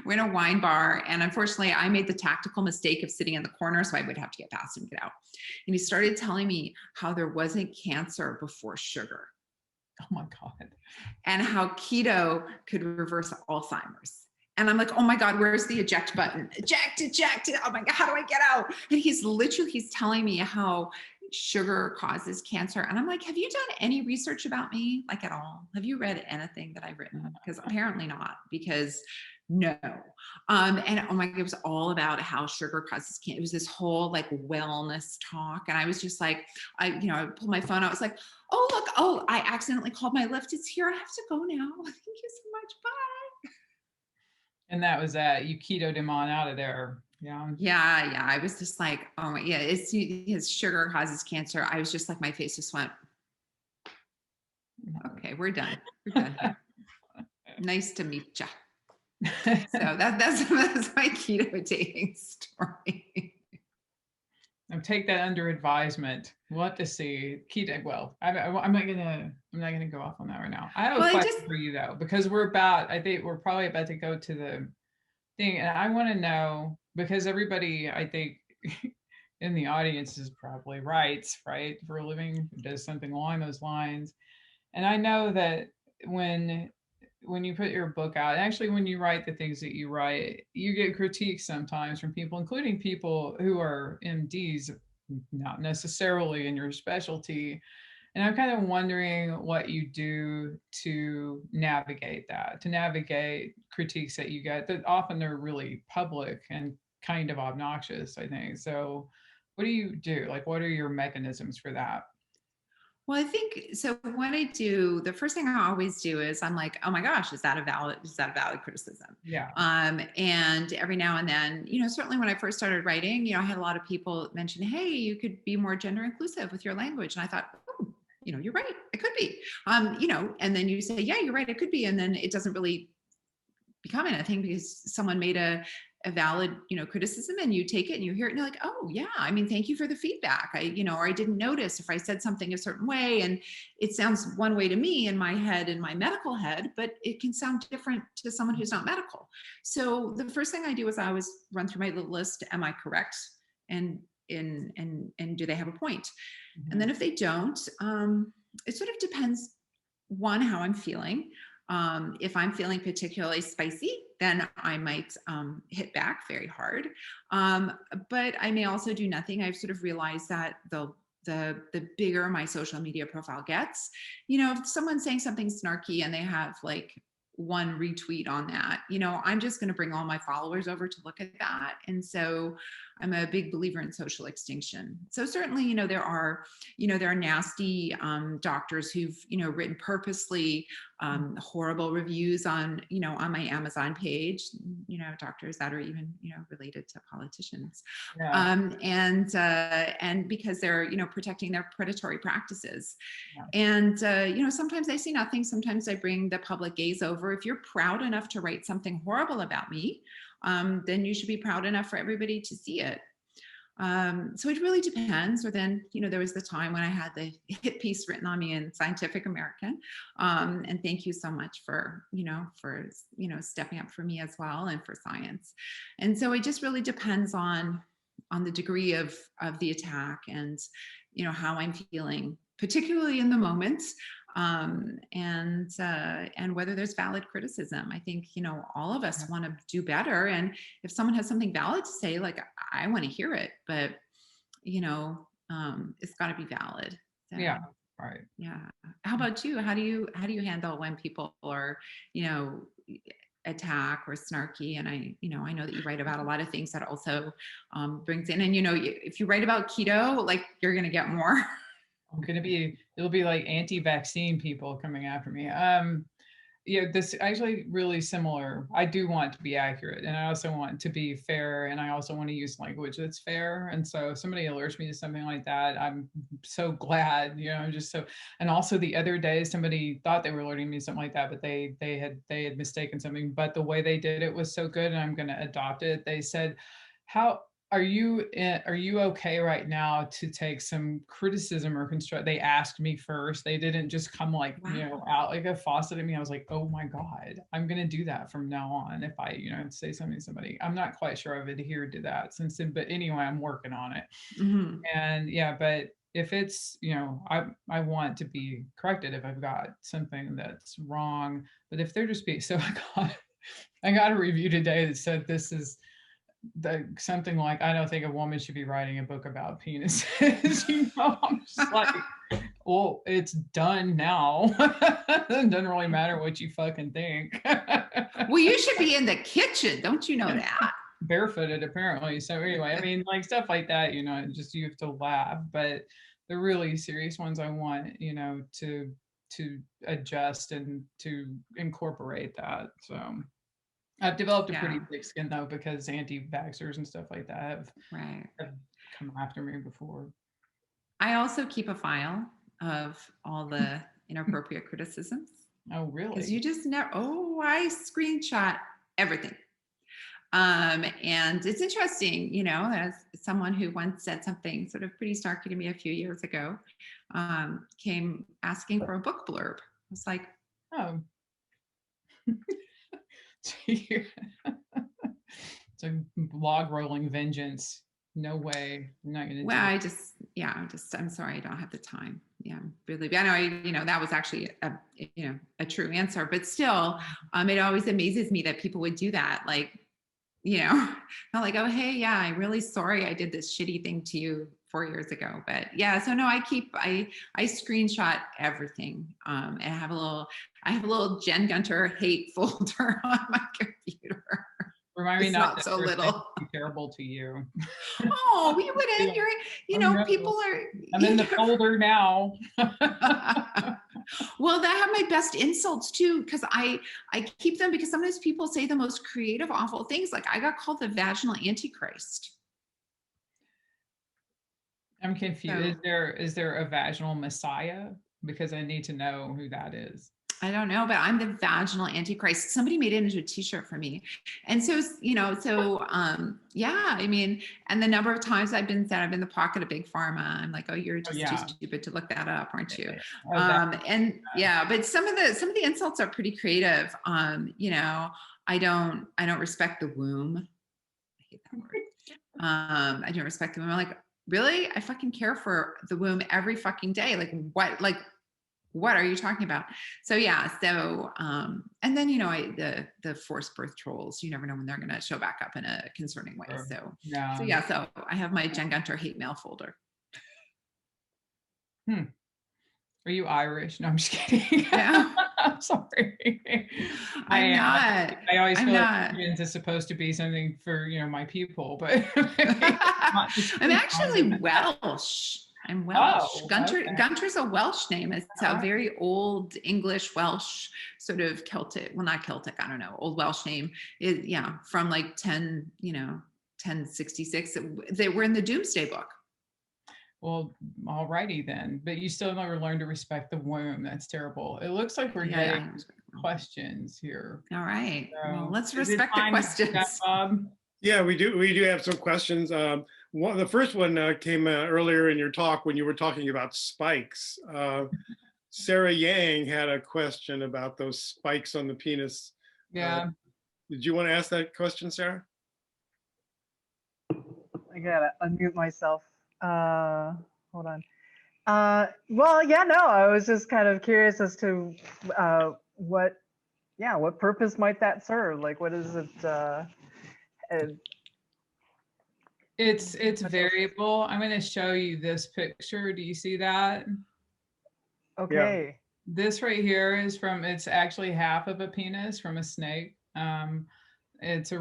we're in a wine bar. And unfortunately, I made the tactical mistake of sitting in the corner, so I would have to get past him and get out. And he started telling me how there wasn't cancer before sugar. Oh my God. And how keto could reverse Alzheimer's. And I'm like, oh my God, where's the eject button? Eject. Oh my God, how do I get out? And he's telling me how sugar causes cancer. And I'm like, have you done any research about me? Like at all? Have you read anything that I've written? Because apparently not, because no. And oh my God, it was all about how sugar causes cancer. It was this whole like wellness talk. And I was just like, I pulled my phone out. I was like, oh, look, I accidentally called my Lyft. It's here. I have to go now. Thank you so much. Bye. And that was that. You ketoed him on out of there. Yeah. Yeah. I was just like, oh my, yeah, his sugar causes cancer. I was just like, my face just went, okay, we're done. Nice to meet ya. So that's my keto dating story. I'll take that under advisement. What to see. Keto. Well, I'm not gonna go off on that right now. I have a question for you though, because I think we're probably about to go to the thing, and I want to know, because everybody, I think, in the audience is probably writes, right, for a living, does something along those lines. And I know that when you put your book out, actually when you write the things that you write, you get critiques sometimes from people, including people who are MDs, not necessarily in your specialty. And I'm kind of wondering what you do to navigate that, to navigate critiques that you get that often are really public and kind of obnoxious, I think. So what do you do? Like, what are your mechanisms for that? Well, I think so. What I do, the first thing I always do is I'm like, oh my gosh, is that a valid criticism? Yeah. And every now and then, certainly when I first started writing, I had a lot of people mention, hey, you could be more gender inclusive with your language. And I thought, oh, you're right, it could be. And then you say, yeah, you're right, it could be. And then it doesn't really become anything because someone made a valid criticism, and you take it and you hear it and you're like, oh yeah, I mean, thank you for the feedback. Or I didn't notice if I said something a certain way, and it sounds one way to me in my head, in my medical head, but it can sound different to someone who's not medical. So the first thing I do is I always run through my little list. Am I correct? And do they have a point? Mm-hmm. And then if they don't, it sort of depends, one, how I'm feeling. If I'm feeling particularly spicy, then I might hit back very hard. But I may also do nothing. I've sort of realized that the bigger my social media profile gets, if someone's saying something snarky and they have like one retweet on that, I'm just going to bring all my followers over to look at that. And so I'm a big believer in social extinction. So certainly, there are nasty doctors who've, written purposely horrible reviews on my Amazon page, doctors that are even, related to politicians. Yeah. And because they're, protecting their predatory practices. Yeah. And, sometimes I see nothing. Sometimes I bring the public gaze over. If you're proud enough to write something horrible about me, then you should be proud enough for everybody to see it. So it really depends. Or then, there was the time when I had the hit piece written on me in Scientific American. And thank you so much for stepping up for me as well and for science. And so it just really depends on the degree of the attack and, how I'm feeling, particularly in the moment. And whether there's valid criticism. I think, all of us want to do better. And if someone has something valid to say, like, I want to hear it, but, it's got to be valid. So, Yeah. Right. Yeah. How about you? How do you handle when people are, attack or snarky? And I know that you write about a lot of things that also brings in, and, if you write about keto, like, you're going to get more. It'll be like anti-vaccine people coming after me. This actually really similar. I do want to be accurate, and I also want to be fair, and I also want to use language that's fair. And so if somebody alerts me to something like that, I'm so glad, I'm just so. And also the other day, somebody thought they were alerting me to something like that, but they had mistaken something, but the way they did it was so good, and I'm going to adopt it. They said, how are you okay right now to take some criticism or construct? They asked me first. They didn't just come like, Wow. out like a faucet at me. I was like, oh my God, I'm going to do that from now on. If I, say something to somebody, I'm not quite sure I've adhered to that since then, but anyway, I'm working on it. Mm-hmm. And yeah, but if it's, I want to be corrected if I've got something that's wrong, but if they're just being, so I got a review today that said this is, something like, I don't think a woman should be writing a book about penises. I'm just like, well, it's done now. It doesn't really matter what you fucking think. Well, you should be in the kitchen. Don't you know that? Barefooted, apparently. So anyway, I mean, like stuff like that, just you have to laugh. But the really serious ones, I want, to adjust and to incorporate that. So I've developed a pretty thick skin though, because anti-vaxxers and stuff like that have come after me before. I also keep a file of all the inappropriate criticisms. Oh, really? Because you just never, I screenshot everything. And it's interesting, as someone who once said something sort of pretty snarky to me a few years ago, came asking for a book blurb. I was like, oh. It's a log rolling vengeance. No way. I'm not going to do it. I'm sorry, I don't have the time. Yeah, really. I know, that was actually a true answer, but still, it always amazes me that people would do that. Like, you know, not like, oh, hey, yeah, I'm really sorry I did this shitty thing to you 4 years ago. But yeah, so no, I screenshot everything. And I have a little Jen Gunter hate folder on my computer. Remind me It's not not to so little. be terrible to you. Oh, we wouldn't. You're, you Oh, know, no. people are. I'm in the folder now. Well, I have my best insults too, because I keep them because sometimes people say the most creative, awful things. Like I got called the vaginal antichrist. I'm confused. So, Is there a vaginal messiah? Because I need to know who that is. I don't know, but I'm the vaginal antichrist. Somebody made it into a t-shirt for me. And so, you know, yeah, I mean, and the number of times I've been said, I've been in the pocket of big pharma. I'm like, oh, you're just too stupid to look that up, aren't you? And yeah, but some of the insults are pretty creative. You know, I don't respect the womb. I hate that word. I don't respect the womb. I'm like, really? I fucking care for the womb every fucking day. What are you talking about? So yeah, so and then, you know, the forced birth trolls, you never know when they're going to show back up in a concerning way. So yeah, so I have my Jen Gunter hate mail folder. Are you Irish? No, I'm just kidding. Yeah. I'm sorry. I'm not. I always feel like Indians is supposed to be something for, you know, my people, but I'm actually Welsh. I'm Welsh. Oh, Gunter's a Welsh name. It's a very old English Welsh, sort of Celtic, well, not Celtic, I don't know, old Welsh name. From like 1066. They were in the Doomsday Book. Well, alrighty then. But you still never learned to respect the womb. That's terrible. It looks like we're getting questions here. All right. So, well, let's respect the questions. Yeah, we do have some questions. The first one came earlier in your talk when you were talking about spikes. Sarah Yang had a question about those spikes on the penis. Yeah. Did you want to ask that question, Sarah? I gotta unmute myself. Hold on. Well, yeah, no, I was just kind of curious as to what purpose might that serve? Like, what is it? It's variable. I'm going to show you this picture. Do you see that? Okay. Yeah. This right here is it's actually half of a penis from a snake. It's a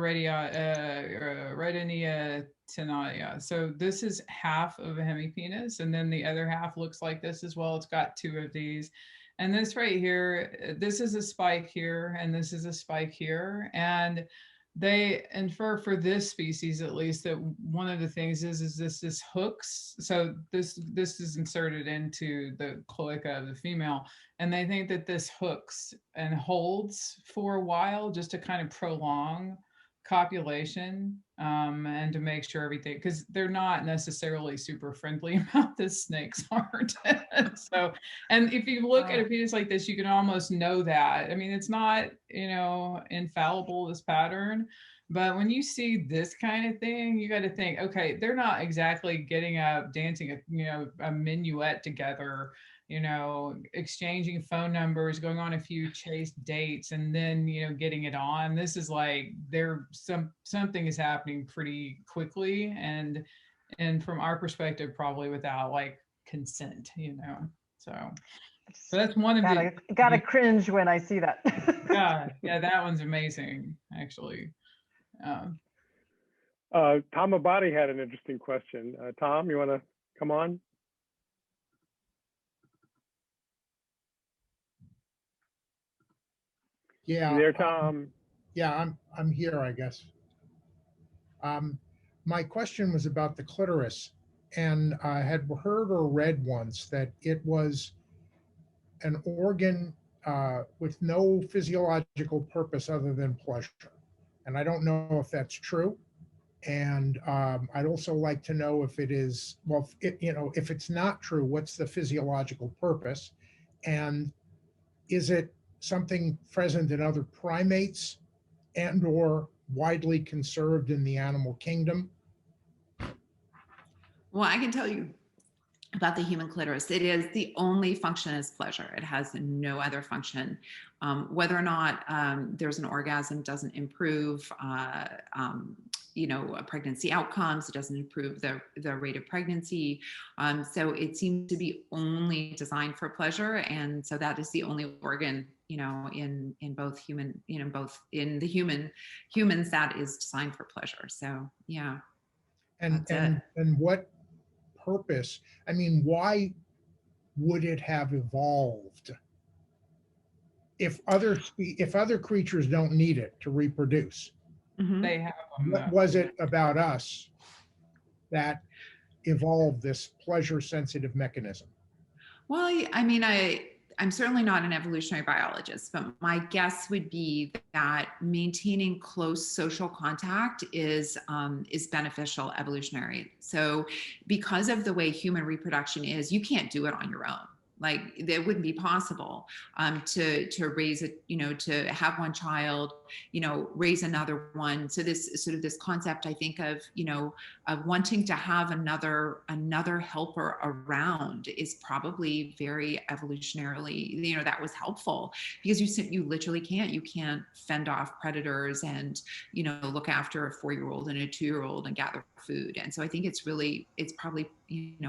Radinia tenalia. So this is half of a hemipenis, and then the other half looks like this as well. It's got two of these. And this right here, this is a spike here, and this is a spike here. And they infer for this species, at least, that one of the things is this hooks. So this is inserted into the cloaca of the female, and they think that this hooks and holds for a while just to kind of prolong copulation, and to make sure everything, because they're not necessarily super friendly about this, snakes aren't. So, and if you look at a penis like this, you can almost know that. I mean, it's not, you know, infallible, this pattern, but when you see this kind of thing, you got to think, okay, they're not exactly getting up, dancing a minuet together, you know, exchanging phone numbers, going on a few chaste dates, and then, you know, getting it on. This is like something is happening pretty quickly, and from our perspective, probably without like consent, you know. So that's one of gotta cringe when I see that. yeah, that one's amazing, actually. Tom Abadi had an interesting question. Tom, you want to come on? Yeah. You there, Tom? Yeah, I'm here, I guess. My question was about the clitoris, and I had heard or read once that it was an organ with no physiological purpose other than pleasure. And I don't know if that's true. And I'd also like to know if it is, well, if it's not true, what's the physiological purpose? And is it something present in other primates and or widely conserved in the animal kingdom? Well, I can tell you about the human clitoris. It is the only function is pleasure. It has no other function. Whether or not there's an orgasm doesn't improve, pregnancy outcomes. It doesn't improve the rate of pregnancy. So it seems to be only designed for pleasure, and so that is the only organ, in both human, both in the humans that is designed for pleasure. So yeah, And that's it. and what purpose? I mean, why would it have evolved if other creatures don't need it to reproduce? Mhm. They have them What though. was it about us that evolved this pleasure sensitive mechanism? Well, I'm certainly not an evolutionary biologist, but my guess would be that maintaining close social contact is beneficial evolutionary. So, because of the way human reproduction is, you can't do it on your own. Like, that wouldn't be possible to raise it, to have one child, raise another one. So this sort of this concept, I think, of wanting to have another helper around is probably very evolutionarily, that was helpful, because you literally can't fend off predators and look after a 4-year-old and a 2-year-old and gather food. And so I think it's probably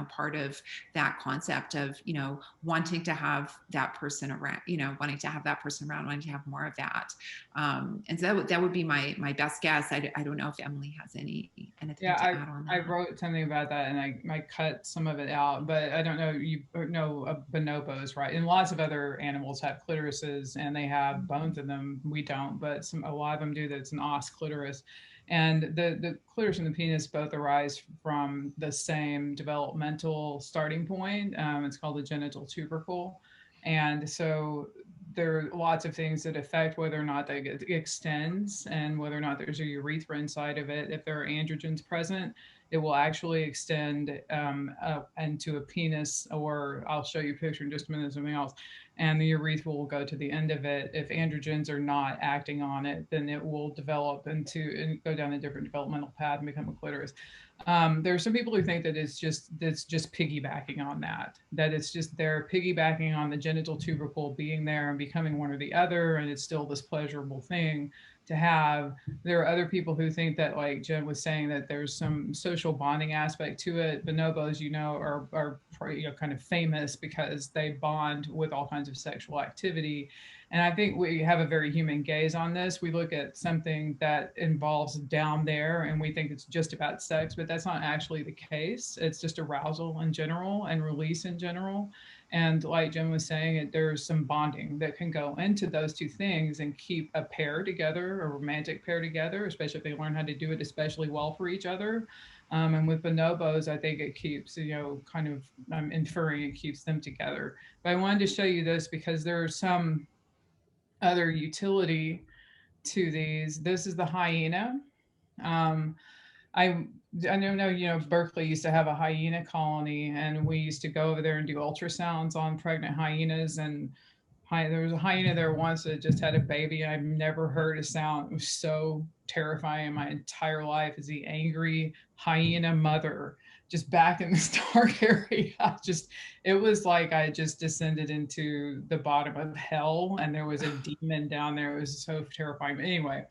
part of that concept of wanting to have that person around, wanting to have more of that. And so that would be my best guess. I don't know if Emily has anything to add on that. I wrote something about that, and I cut some of it out, but I don't know, you know bonobos, right? And lots of other animals have clitorises, and they have bones in them. We don't, but a lot of them do. That's an os clitoris. And the clitoris and the penis both arise from the same developmental starting point. It's called the genital tubercle. And so there are lots of things that affect whether or not that extends and whether or not there's a urethra inside of it. If there are androgens present, it will actually extend into a penis, or I'll show you a picture in just a minute of something else, and the urethra will go to the end of it. If androgens are not acting on it, then it will develop and go down a different developmental path and become a clitoris. There are some people who think that it's just piggybacking on that it's just they're piggybacking on the genital tubercle being there and becoming one or the other, and it's still this pleasurable thing to have. There are other people who think that, like Jen was saying, that there's some social bonding aspect to it. Bonobos, are kind of famous because they bond with all kinds of sexual activity. And I think we have a very human gaze on this. We look at something that involves down there and we think it's just about sex, but that's not actually the case. It's just arousal in general and release in general. And like Jen was saying, there's some bonding that can go into those two things and keep a pair together, a romantic pair together, especially if they learn how to do it especially well for each other. And with bonobos, I think it keeps, kind of, I'm inferring it keeps them together. But I wanted to show you this because there's some other utility to these. This is the hyena. Um, I know, Berkeley used to have a hyena colony, and we used to go over there and do ultrasounds on pregnant hyenas. And there was a hyena there once that just had a baby. I've never heard a sound. It was so terrifying in my entire life. Is the angry hyena mother just back in this dark area. It was like I just descended into the bottom of hell, and there was a demon down there. It was so terrifying. But anyway,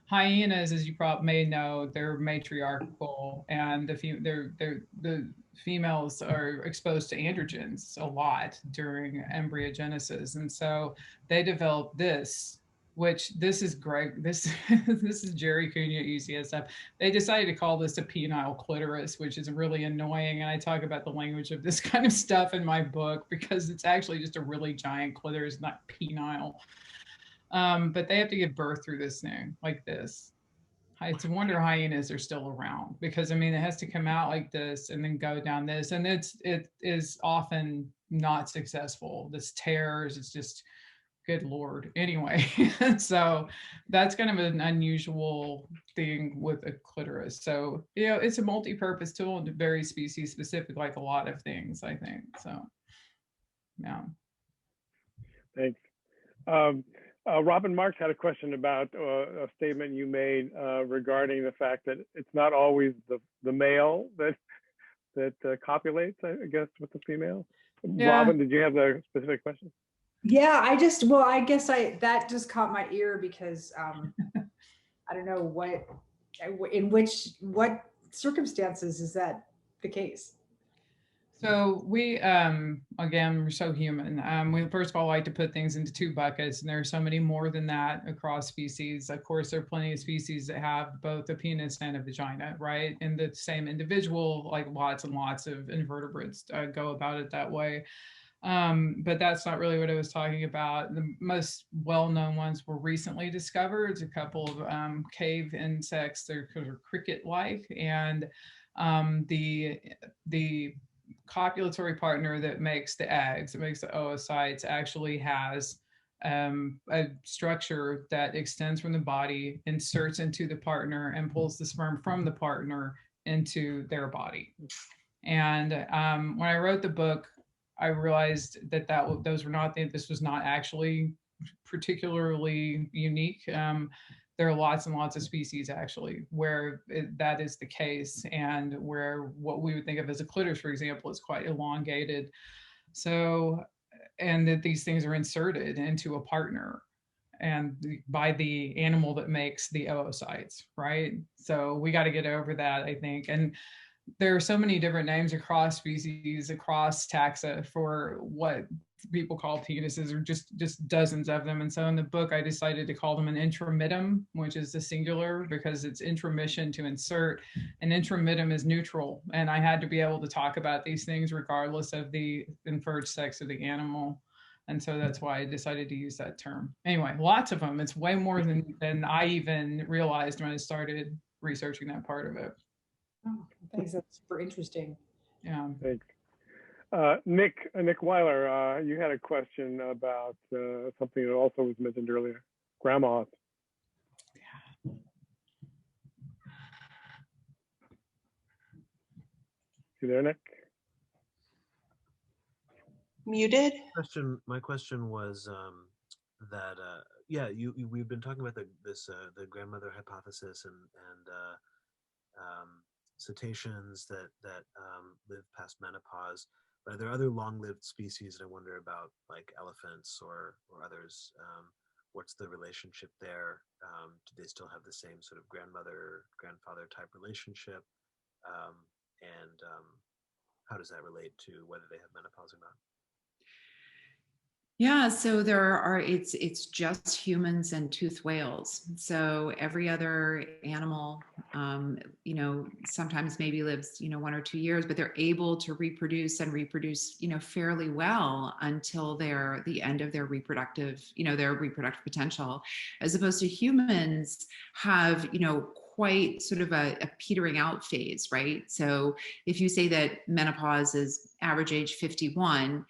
hyenas, as you probably may know, they're matriarchal, and the females are exposed to androgens a lot during embryogenesis, and so they develop this, which this is Greg. This this is Jerry Cunha at UCSF. They decided to call this a penile clitoris, which is really annoying. And I talk about the language of this kind of stuff in my book because it's actually just a really giant clitoris, not penile. But they have to give birth through this thing like this. It's a wonder hyenas are still around, because it has to come out like this and then go down this, and it is often not successful. This tears. It's just, good Lord. Anyway, so that's kind of an unusual thing with a clitoris. So it's a multi-purpose tool and very species specific, like a lot of things, I think. So yeah. Thanks. Robin Marks had a question about a statement you made regarding the fact that it's not always the male that that copulates, I guess, with the female. Yeah. Robin, did you have a specific question? Yeah, I guess that just caught my ear because I don't know what circumstances is that the case? So we, again, we're so human. We first of all like to put things into two buckets, and there are so many more than that across species. Of course, there are plenty of species that have both a penis and a vagina, right? In the same individual, like lots and lots of invertebrates go about it that way. But that's not really what I was talking about. The most well-known ones were recently discovered. It's a couple of cave insects. They're kind of cricket-like, and the copulatory partner that makes the eggs, that makes the oocytes, actually has a structure that extends from the body, inserts into the partner, and pulls the sperm from the partner into their body. And when I wrote the book, I realized that those were not, this was not actually particularly unique. There are lots and lots of species actually where that is the case, and where what we would think of as a clitoris, for example, is quite elongated. So, and that these things are inserted into a partner and by the animal that makes the oocytes, right? So we got to get over that, I think. And there are so many different names across species, across taxa for what people call penises, or just dozens of them. And so in the book, I decided to call them an intramitum, which is the singular because it's intromission to insert, and intramitum is neutral. And I had to be able to talk about these things regardless of the inferred sex of the animal. And so that's why I decided to use that term. Anyway, lots of them. It's way more than I even realized when I started researching that part of it. Oh, thanks. That's super interesting. Yeah. Thanks. Nick Weiler, you had a question about something that also was mentioned earlier, grandmas. You there, Nick? Muted. My question was that we've been talking about the grandmother hypothesis and cetaceans that live past menopause. But are there other long-lived species that I wonder about, like elephants or others? What's the relationship there? Do they still have the same sort of grandfather type relationship? And how does that relate to whether they have menopause or not? Yeah, so it's just humans and toothed whales. So every other animal, sometimes maybe lives, 1 or 2 years, but they're able to reproduce, fairly well until they're the end of their reproductive potential, as opposed to humans have, quite sort of a petering out phase, right? So if you say that menopause is average age 51,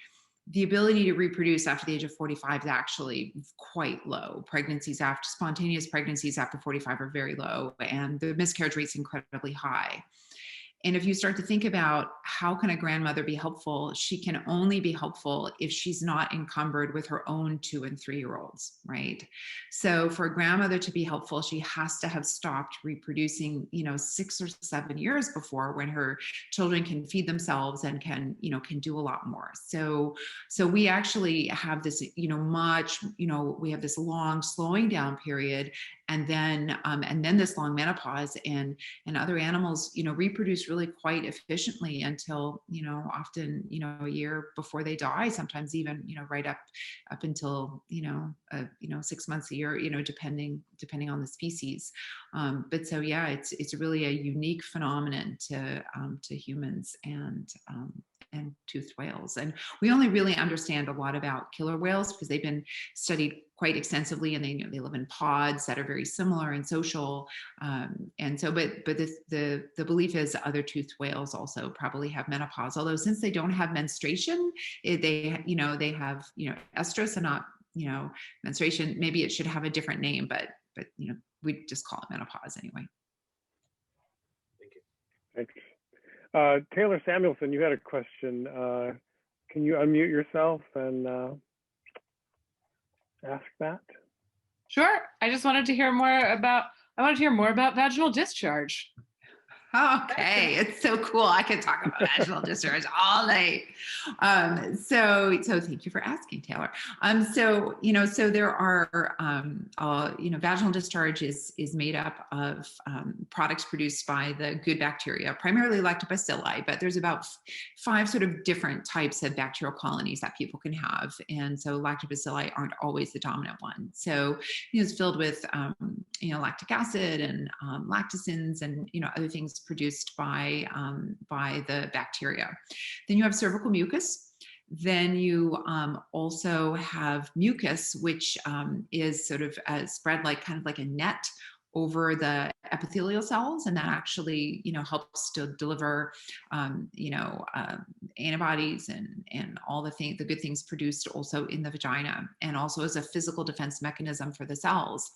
the ability to reproduce after the age of 45 is actually quite low. Spontaneous pregnancies after 45 are very low, and the miscarriage rate is incredibly high. And if you start to think about how can a grandmother be helpful, she can only be helpful if she's not encumbered with her own 2 and 3-year-olds, right? So for a grandmother to be helpful, she has to have stopped reproducing, 6 or 7 years before, when her children can feed themselves and can do a lot more. So we actually have this, we have this long slowing down period, and then this long menopause, and other animals, reproduce really quite efficiently until, often, a year before they die, sometimes even, right up until, 6 months, a year, depending on the species. But so, yeah, it's really a unique phenomenon to humans and toothed whales. And we only really understand a lot about killer whales because they've been studied quite extensively, and they live in pods that are very similar and social. And so, but the belief is other toothed whales also probably have menopause. Although since they don't have menstruation, they have estrus and not menstruation. Maybe it should have a different name, but we just call it menopause anyway. Thank you. Thanks. Taylor Samuelson, you had a question. Can you unmute yourself and ask that? Sure. I just wanted to hear more about vaginal discharge. Okay, it's so cool. I could talk about vaginal discharge all night. So thank you for asking, Taylor. So there are, vaginal discharge is made up of products produced by the good bacteria, primarily lactobacilli, but there's about 5 sort of different types of bacterial colonies that people can have, and so lactobacilli aren't always the dominant one. So it's filled with lactic acid and lactocins and other things produced by the bacteria. Then you have cervical mucus. Then you also have mucus, which is sort of spread kind of like a net over the epithelial cells, and that actually helps to deliver antibodies and all the good things produced also in the vagina, and also as a physical defense mechanism for the cells.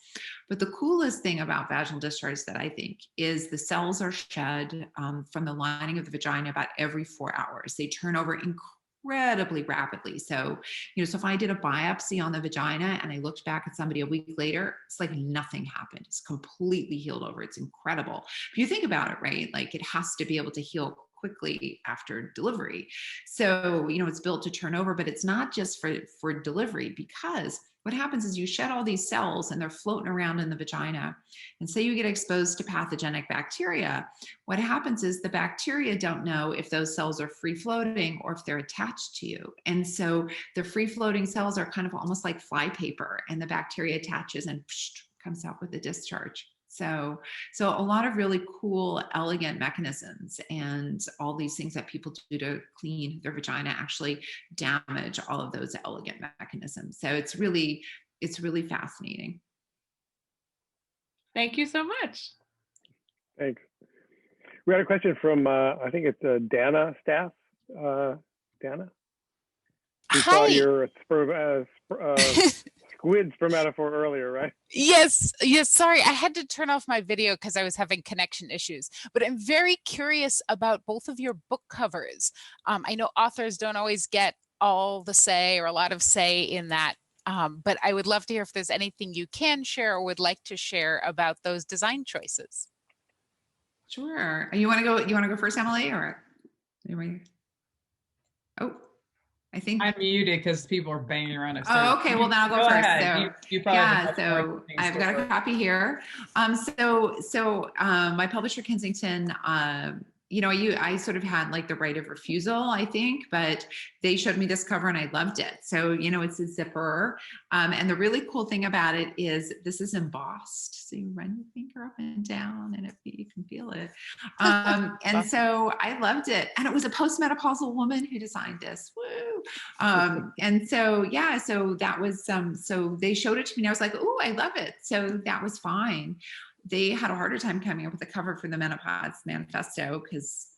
But the coolest thing about vaginal discharge that I think is the cells are shed from the lining of the vagina about every 4 hours. They turn over incredibly rapidly. So if I did a biopsy on the vagina and I looked back at somebody a week later, it's like nothing happened. It's completely healed over. It's incredible. If you think about it, right? Like it has to be able to heal quickly after delivery. So, it's built to turn over, but it's not just for delivery, because what happens is you shed all these cells and they're floating around in the vagina. And say you get exposed to pathogenic bacteria. What happens is the bacteria don't know if those cells are free floating or if they're attached to you. And so the free floating cells are kind of almost like flypaper, and the bacteria attaches and comes out with the discharge. So a lot of really cool, elegant mechanisms, and all these things that people do to clean their vagina actually damage all of those elegant mechanisms. So it's really fascinating. Thank you so much. Thanks. We had a question from, I think it's Dana Staff. Dana? We saw your squid spermatophore earlier, right? Yes. Sorry, I had to turn off my video because I was having connection issues. But I'm very curious about both of your book covers. I know authors don't always get all the say or a lot of say in that. But I would love to hear if there's anything you can share or would like to share about those design choices. Sure. You want to go first, Emily, or anybody? Oh. I think I'm muted because people are banging around upstairs. Oh, okay. Well, then I'll go first. Ahead. So, you probably so I've got a copy here. My publisher, Kensington, I sort of had like the right of refusal, I think, but they showed me this cover and I loved it. So, it's a zipper. And the really cool thing about it is this is embossed. So you run your finger up and down and you can feel it. And so I loved it. And it was a postmenopausal woman who designed this. Woo! And so, so that was, so they showed it to me and I was like, oh, I love it. So that was fine. They had a harder time coming up with a cover for the Menopause Manifesto because,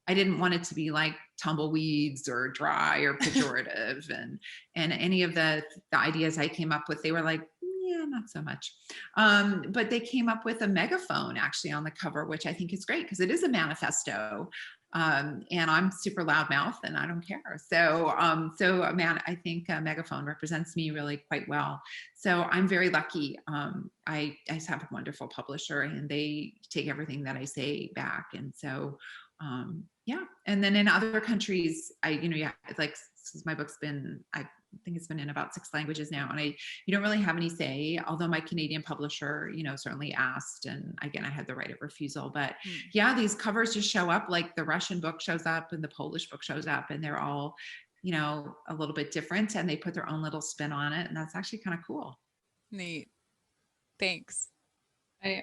I didn't want it to be like tumbleweeds or dry or pejorative. and any of the ideas I came up with, they were like, yeah, not so much. But they came up with a megaphone actually on the cover, which I think is great because it is a manifesto. And I'm super loudmouth and I don't care. So I think a megaphone represents me really quite well. So I'm very lucky. I have a wonderful publisher and they take everything that I say back. And so, and then in other countries, since my book's been, I think it's been in about 6 languages now, and you don't really have any say, although my Canadian publisher, certainly asked, and again, I had the right of refusal, but these covers just show up, like the Russian book shows up and the Polish book shows up, and they're all, a little bit different, and they put their own little spin on it, and that's actually kind of cool. Neat. Thanks. They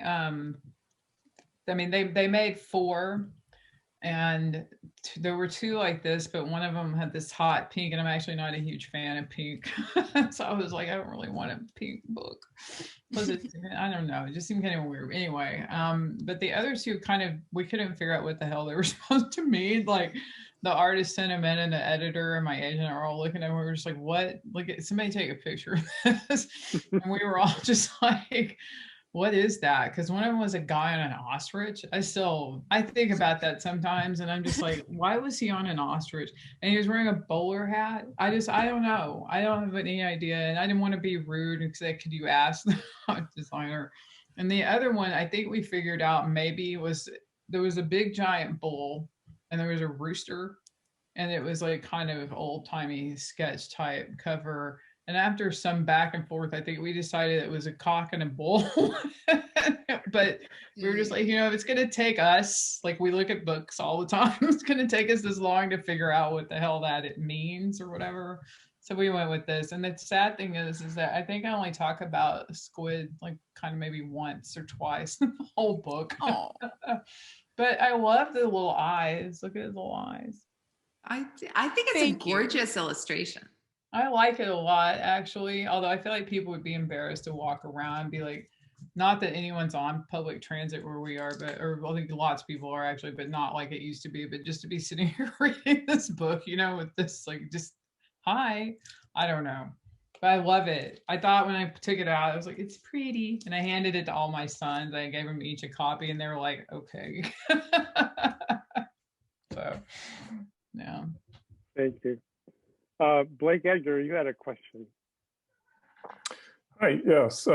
made 4. And there were 2 like this, but one of them had this hot pink, and I'm actually not a huge fan of pink. So I was like, I don't really want a pink book. I don't know, it just seemed kind of weird. Anyway, but the other 2 we couldn't figure out what the hell they were supposed to mean. Like the artist sent them in, and the editor and my agent are all looking at them. We were just like, what? Look at somebody take a picture of this. And we were all just like, what is that? Because one of them was a guy on an ostrich. I think about that sometimes, and I'm just like, why was he on an ostrich? And he was wearing a bowler hat. I don't know. I don't have any idea, and I didn't want to be rude and say, could you ask the designer? And the other one, I think we figured out maybe was there was a big giant bull and there was a rooster, and it was like kind of old timey sketch type cover. And after some back and forth, I think we decided it was a cock and a bull. But we were just like, you know, if it's going to take us, like we look at books all the time, it's going to take us this long to figure out what the hell that it means or whatever. So we went with this. And the sad thing is that I think I only talk about squid like kind of maybe once or twice in the whole book. Oh. But I love the little eyes. Look at his little eyes. I think it's Thank a gorgeous illustration. I like it a lot, actually. Although I feel like people would be embarrassed to walk around and be like, not that anyone's on public transit where we are, but, or I think lots of people are actually, but not like it used to be. But just to be sitting here reading this book, you know, with this, like, just, hi, I don't know. But I love it. I thought when I took it out, I was like, it's pretty. And I handed it to all my sons. I gave them each a copy and they were like, okay. So, yeah. Thank you. Blake Edgar, you had a question. Hi, yes.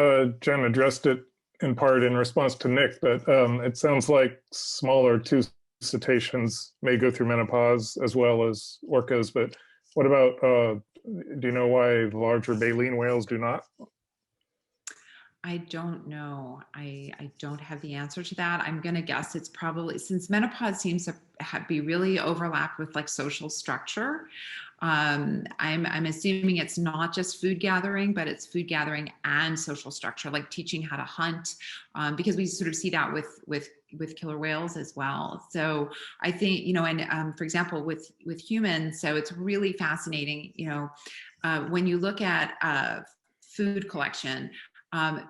Jen addressed it in part in response to Nick, but it sounds like smaller two cetaceans may go through menopause as well as orcas, but what about, do you know why larger baleen whales do not? I don't know. I don't have the answer to that. I'm going to guess it's probably, since menopause seems to be really overlapped with like social structure. I'm assuming it's not just food gathering, but it's food gathering and social structure, like teaching how to hunt, because we sort of see that with killer whales as well. So I think, you know, and for example, with humans, so it's really fascinating, you know, when you look at food collection,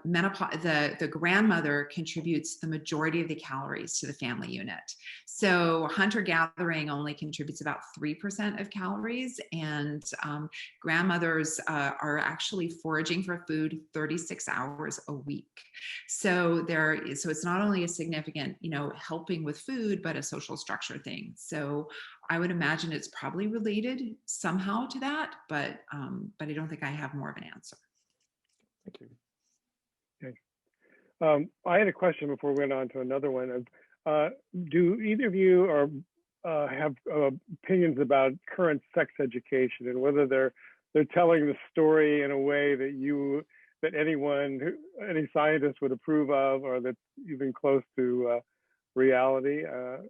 menopause, the grandmother contributes the majority of the calories to the family unit. So hunter-gathering only contributes about 3% of calories, and grandmothers are actually foraging for food 36 hours a week. So so it's not only a significant, you know, helping with food, but a social structure thing. So I would imagine it's probably related somehow to that, but I don't think I have more of an answer. Thank you. Okay. I had a question before we went on to another one. Do either of you have opinions about current sex education and whether they're telling the story in a way that any scientist would approve of, or that's even close to reality?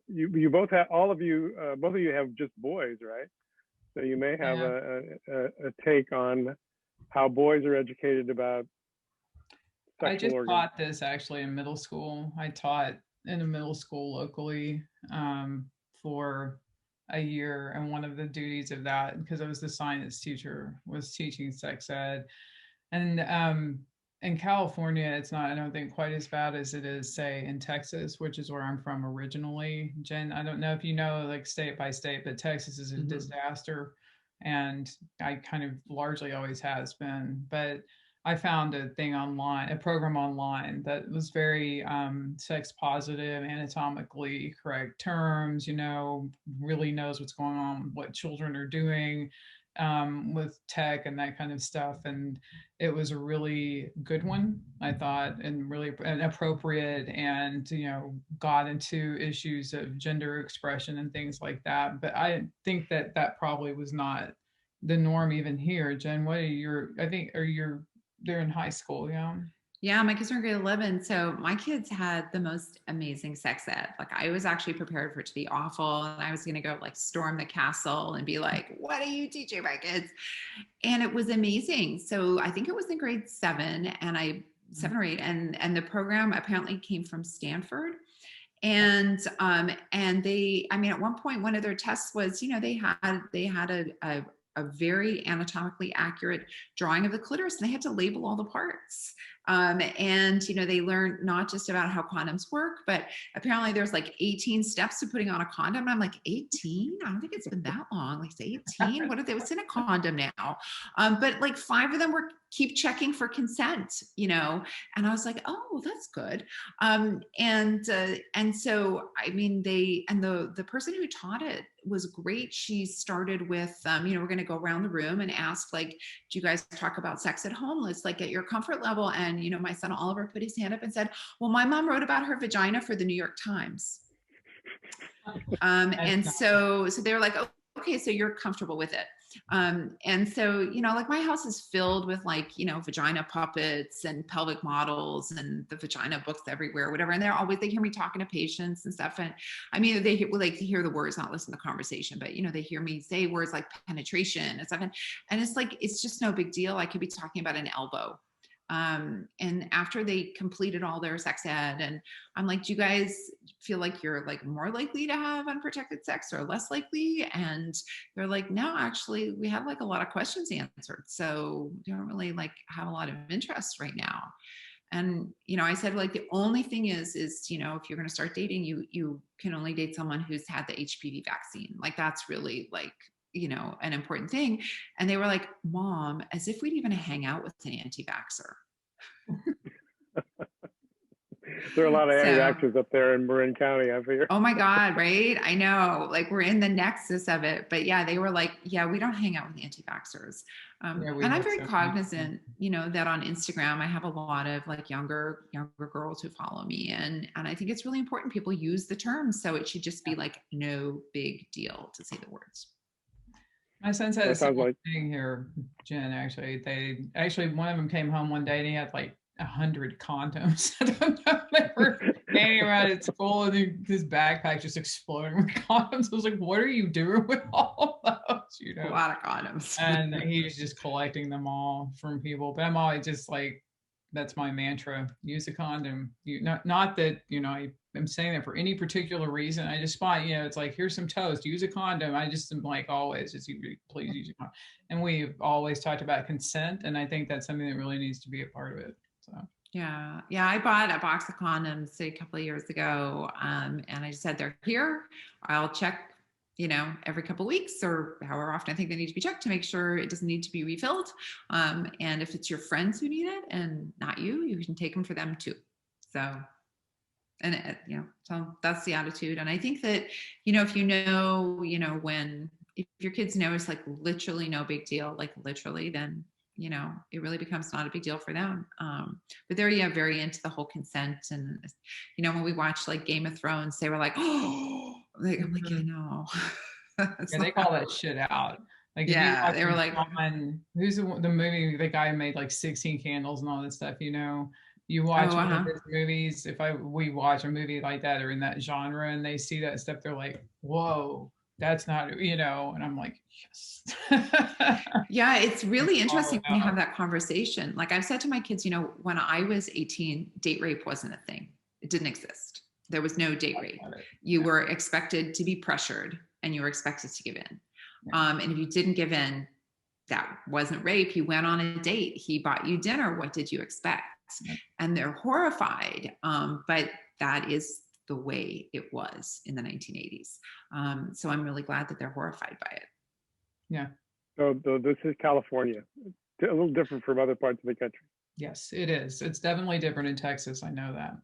You both have, both of you have just boys, right? So you may have a take on how boys are educated about sexual I just organs. taught this actually in middle school. I taught in a middle school locally for a year, and one of the duties of that, because I was the science teacher, was teaching sex ed. And in California, it's not, I don't think, quite as bad as it is, say, in Texas, which is where I'm from originally. Jen, I don't know if you know, like state by state, but Texas is a disaster, and I kind of largely always has been. But I found a program online that was very sex positive, anatomically correct terms, you know, really knows what's going on, what children are doing with tech and that kind of stuff. And it was a really good one, I thought, and really appropriate, and, you know, got into issues of gender expression and things like that. But I think that probably was not the norm even here. Jen, what are they're in high school, yeah? Yeah, my kids are in grade 11. So my kids had the most amazing sex ed. Like, I was actually prepared for it to be awful. And I was going to go like storm the castle and be like, what are you teaching my kids? And it was amazing. So I think it was in grade 7 7 or 8. And the program apparently came from Stanford. And they, I mean, at one point, one of their tests was, you know, they had a very anatomically accurate drawing of the clitoris, and they had to label all the parts. And, you know, they learned not just about how condoms work, but apparently there's like 18 steps to putting on a condom. And I'm like, 18? I don't think it's been that long. Like, 18? What's in a condom now? But like 5 of them were keep checking for consent, you know? And I was like, oh, that's good. And so, I mean, the person who taught it was great. She started with, you know, we're going to go around the room and ask, like, do you guys talk about sex at home? Let's like get your comfort level. And, you know, my son Oliver put his hand up and said, well, my mom wrote about her vagina for the New York Times. And so they were like, oh, okay, so you're comfortable with it. And so, you know, like my house is filled with like, you know, vagina puppets and pelvic models and the vagina books everywhere, whatever. And they hear me talking to patients and stuff. And I mean, they like to hear the words, not listen to the conversation, but, you know, they hear me say words like penetration and stuff. And it's like, it's just no big deal. I could be talking about an elbow. And after they completed all their sex ed, and I'm like, do you guys feel like you're like more likely to have unprotected sex or less likely? And they're like, no, actually, we have like a lot of questions answered. So we don't really like have a lot of interest right now. And, you know, I said, like, the only thing is, you know, if you're going to start dating, you can only date someone who's had the HPV vaccine. Like, that's really like, you know, an important thing. And they were like, Mom, as if we'd even hang out with an anti-vaxxer. There are a lot of anti-vaxxers up there in Marin County, I figure. Oh my God, right? I know, like we're in the nexus of it. But yeah, they were like, yeah, we don't hang out with anti-vaxxers. And I'm very cognizant, you know, that on Instagram, I have a lot of like younger girls who follow me. And I think it's really important people use the term. So it should just be like no big deal to say the words. My son said the same thing here, Jen, actually, one of them came home one day and he had like 100 condoms. I don't know, they were hanging around at school and his backpack just exploding with condoms. I was like, what are you doing with all of those? You know, a lot of condoms. And he was just collecting them all from people. But I'm always just like, that's my mantra, use a condom. Not that, you know, I'm saying that for any particular reason. I just find, you know, it's like, here's some toast, use a condom. I just am like, always, just please use a condom. And we've always talked about consent. And I think that's something that really needs to be a part of it. So. Yeah, I bought a box of condoms a couple of years ago. And I just said, they're here. I'll check, you know, every couple of weeks or however often I think they need to be checked to make sure it doesn't need to be refilled. And if it's your friends who need it and not you, you can take them for them too. So, and you know, so that's the attitude. And I think that, you know, if you know, if your kids know it's like literally no big deal, like literally, then, you know, it really becomes not a big deal for them. But they're, yeah, very into the whole consent. And, you know, when we watch like Game of Thrones, they were like, oh, like, I'm like, I know. Yeah, they call that shit out. Like, yeah, they were like, who's the movie, the guy who made like 16 Candles and all that stuff, you know, you watch one of his movies, we watch a movie like that or in that genre and they see that stuff, they're like, whoa, that's not, you know, and I'm like, yes. Yeah, it's really interesting when you have that conversation. Like I've said to my kids, you know, when I was 18, date rape wasn't a thing. It didn't exist. There was no date rape. You were expected to be pressured and you were expected to give in. And if you didn't give in, that wasn't rape. He went on a date. He bought you dinner. What did you expect? And they're horrified. But that is the way it was in the 1980s. So I'm really glad that they're horrified by it. Yeah. So this is California, a little different from other parts of the country. Yes, it is. It's definitely different in Texas. I know that.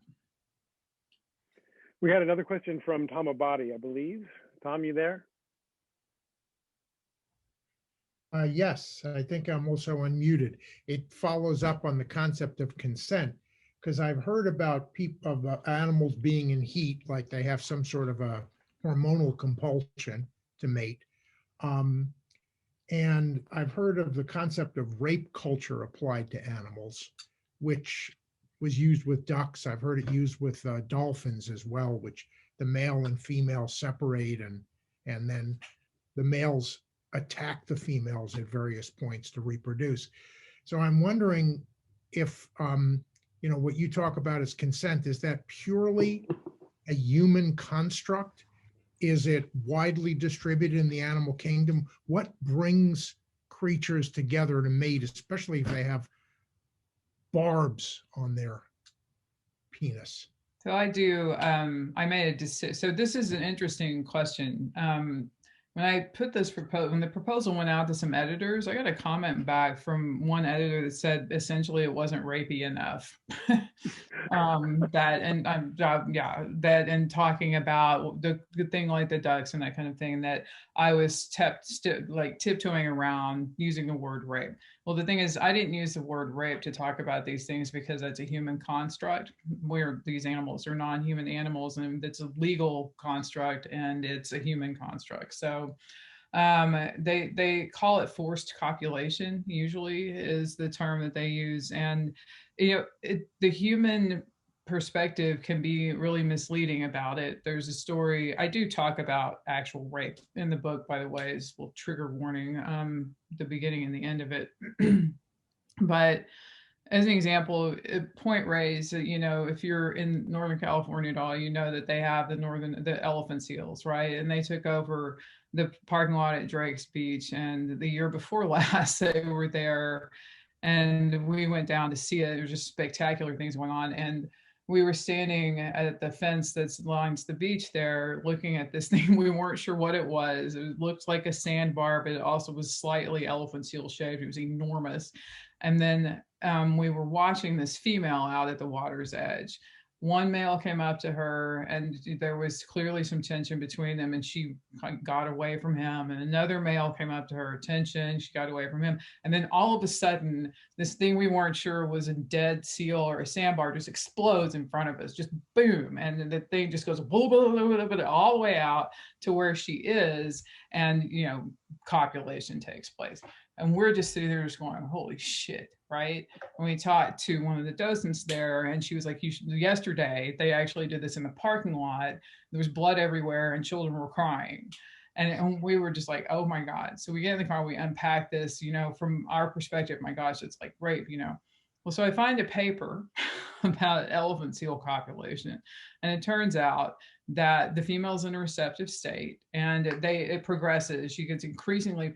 We had another question from Tom Abadi, I believe. Tom, you there? Yes, I think I'm also unmuted. It follows up on the concept of consent, because I've heard about animals being in heat, like they have some sort of a hormonal compulsion to mate. And I've heard of the concept of rape culture applied to animals, which was used with ducks. I've heard it used with dolphins as well, which the male and female separate and then the males attack the females at various points to reproduce. So I'm wondering if, you know, what you talk about as consent, is that purely a human construct? Is it widely distributed in the animal kingdom? What brings creatures together to mate, especially if they have barbs on their penis? So I do, I made a decision. So this is an interesting question. When I put this proposal, when the proposal went out to some editors, I got a comment back from one editor that said essentially it wasn't rapey enough. That and talking about the thing like the ducks and that kind of thing, that I was tiptoeing around using the word rape. Well, the thing is, I didn't use the word rape to talk about these things because that's a human construct where these animals are non-human animals, and it's a legal construct and it's a human construct. So they call it forced copulation, usually is the term that they use. And, the human perspective can be really misleading about it. There's a story, I do talk about actual rape in the book, by the way, is a little trigger warning, the beginning and the end of it. But as an example, point raised, if you're in Northern California at all, that they have the elephant seals, right? And they took over the parking lot at Drake's Beach. And the year before last, they were there and we went down to see it. It was just spectacular things going on. And we were standing at the fence that lines the beach there, looking at this thing. We weren't sure what it was. It looked like a sandbar, but it also was slightly elephant seal shaped. It was enormous. And then we were watching this female out at the water's edge. One male came up to her and there was clearly some tension between them, and she got away from him. And another male came up to her, tension, she got away from him. And then all of a sudden, this thing we weren't sure was a dead seal or a sandbar just explodes in front of us, just boom. And the thing just goes blah, blah, blah, blah, blah, all the way out to where she is. And, copulation takes place. And we're just sitting there just going, holy shit, right? And we talked to one of the docents there, and she was like, yesterday, they actually did this in the parking lot. There was blood everywhere and children were crying. And we were just like, oh my God. So we get in the car, we unpack this, from our perspective, my gosh, it's like rape, Well, so I find a paper about elephant seal copulation, and it turns out that the female's in a receptive state, and it progresses. She gets increasingly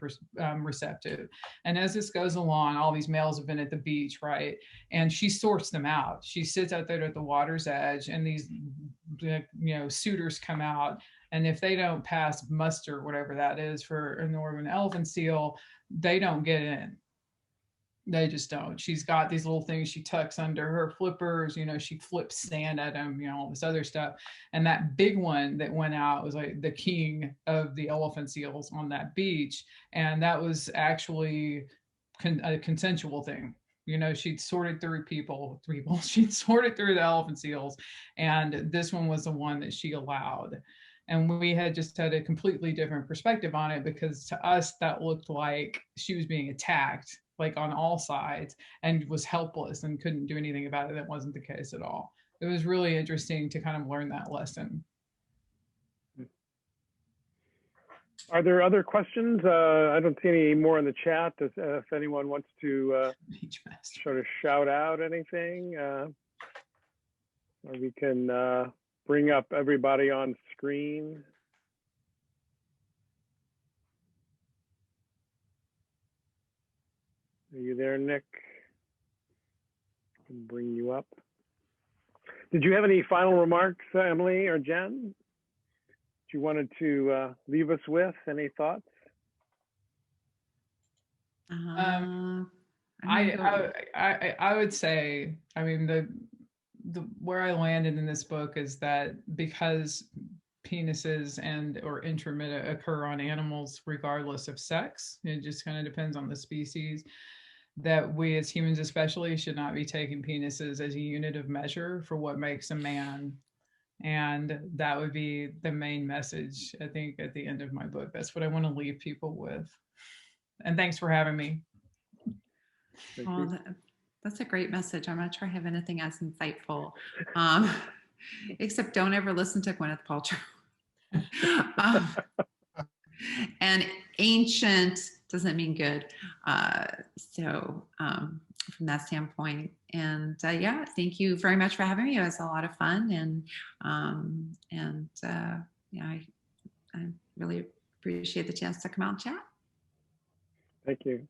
receptive, and as this goes along, all these males have been at the beach, right? And she sorts them out. She sits out there at the water's edge, and these suitors come out, and if they don't pass muster, whatever that is for a northern elephant seal, they don't get in. They just don't. She's got these little things she tucks under her flippers, she flips sand at them, all this other stuff. And that big one that went out was like the king of the elephant seals on that beach. And that was actually a consensual thing. She'd sorted through people, she'd sorted through the elephant seals. And this one was the one that she allowed. And we had just had a completely different perspective on it, because to us, that looked like she was being attacked, like on all sides, and was helpless and couldn't do anything about it. That wasn't the case at all. It was really interesting to kind of learn that lesson. Are there other questions? I don't see any more in the chat. If anyone wants to sort of shout out anything, or we can bring up everybody on screen. Are you there, Nick? I can bring you up. Did you have any final remarks, Emily or Jen, that you wanted to leave us with? Any thoughts? I would say, I mean, the where I landed in this book is that because penises or intromita occur on animals regardless of sex, it just kind of depends on the species, that we as humans especially should not be taking penises as a unit of measure for what makes a man. And that would be the main message, I think, at the end of my book. That's what I want to leave people with. And thanks for having me. That's a great message. I'm not sure I have anything as insightful, except don't ever listen to Gwyneth Paltrow. And ancient doesn't mean good. So from that standpoint, and yeah, thank you very much for having me. It was a lot of fun, and yeah, I really appreciate the chance to come out and chat. Thank you.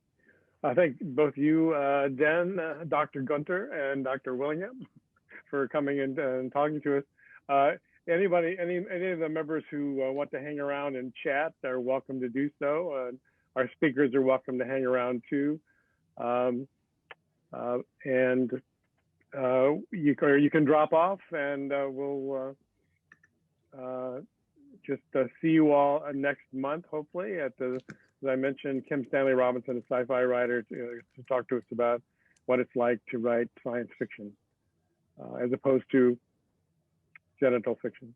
I thank both you, Jen, Dr. Gunter, and Dr. Willingham for coming in and talking to us. Any of the members who want to hang around and chat are welcome to do so. Our speakers are welcome to hang around too. And you can drop off, and we'll just see you all next month, hopefully, at the as I mentioned, Kim Stanley Robinson, a sci-fi writer, to talk to us about what it's like to write science fiction, as opposed to genital fiction,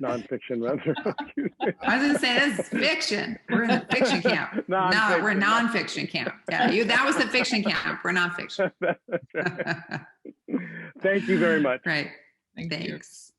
nonfiction rather. Excuse me. I was going to say this is fiction. We're in the fiction camp. No, we're nonfiction camp. Yeah, that was the fiction camp. We're nonfiction. Thank you very much. Right. Thank you. Thanks.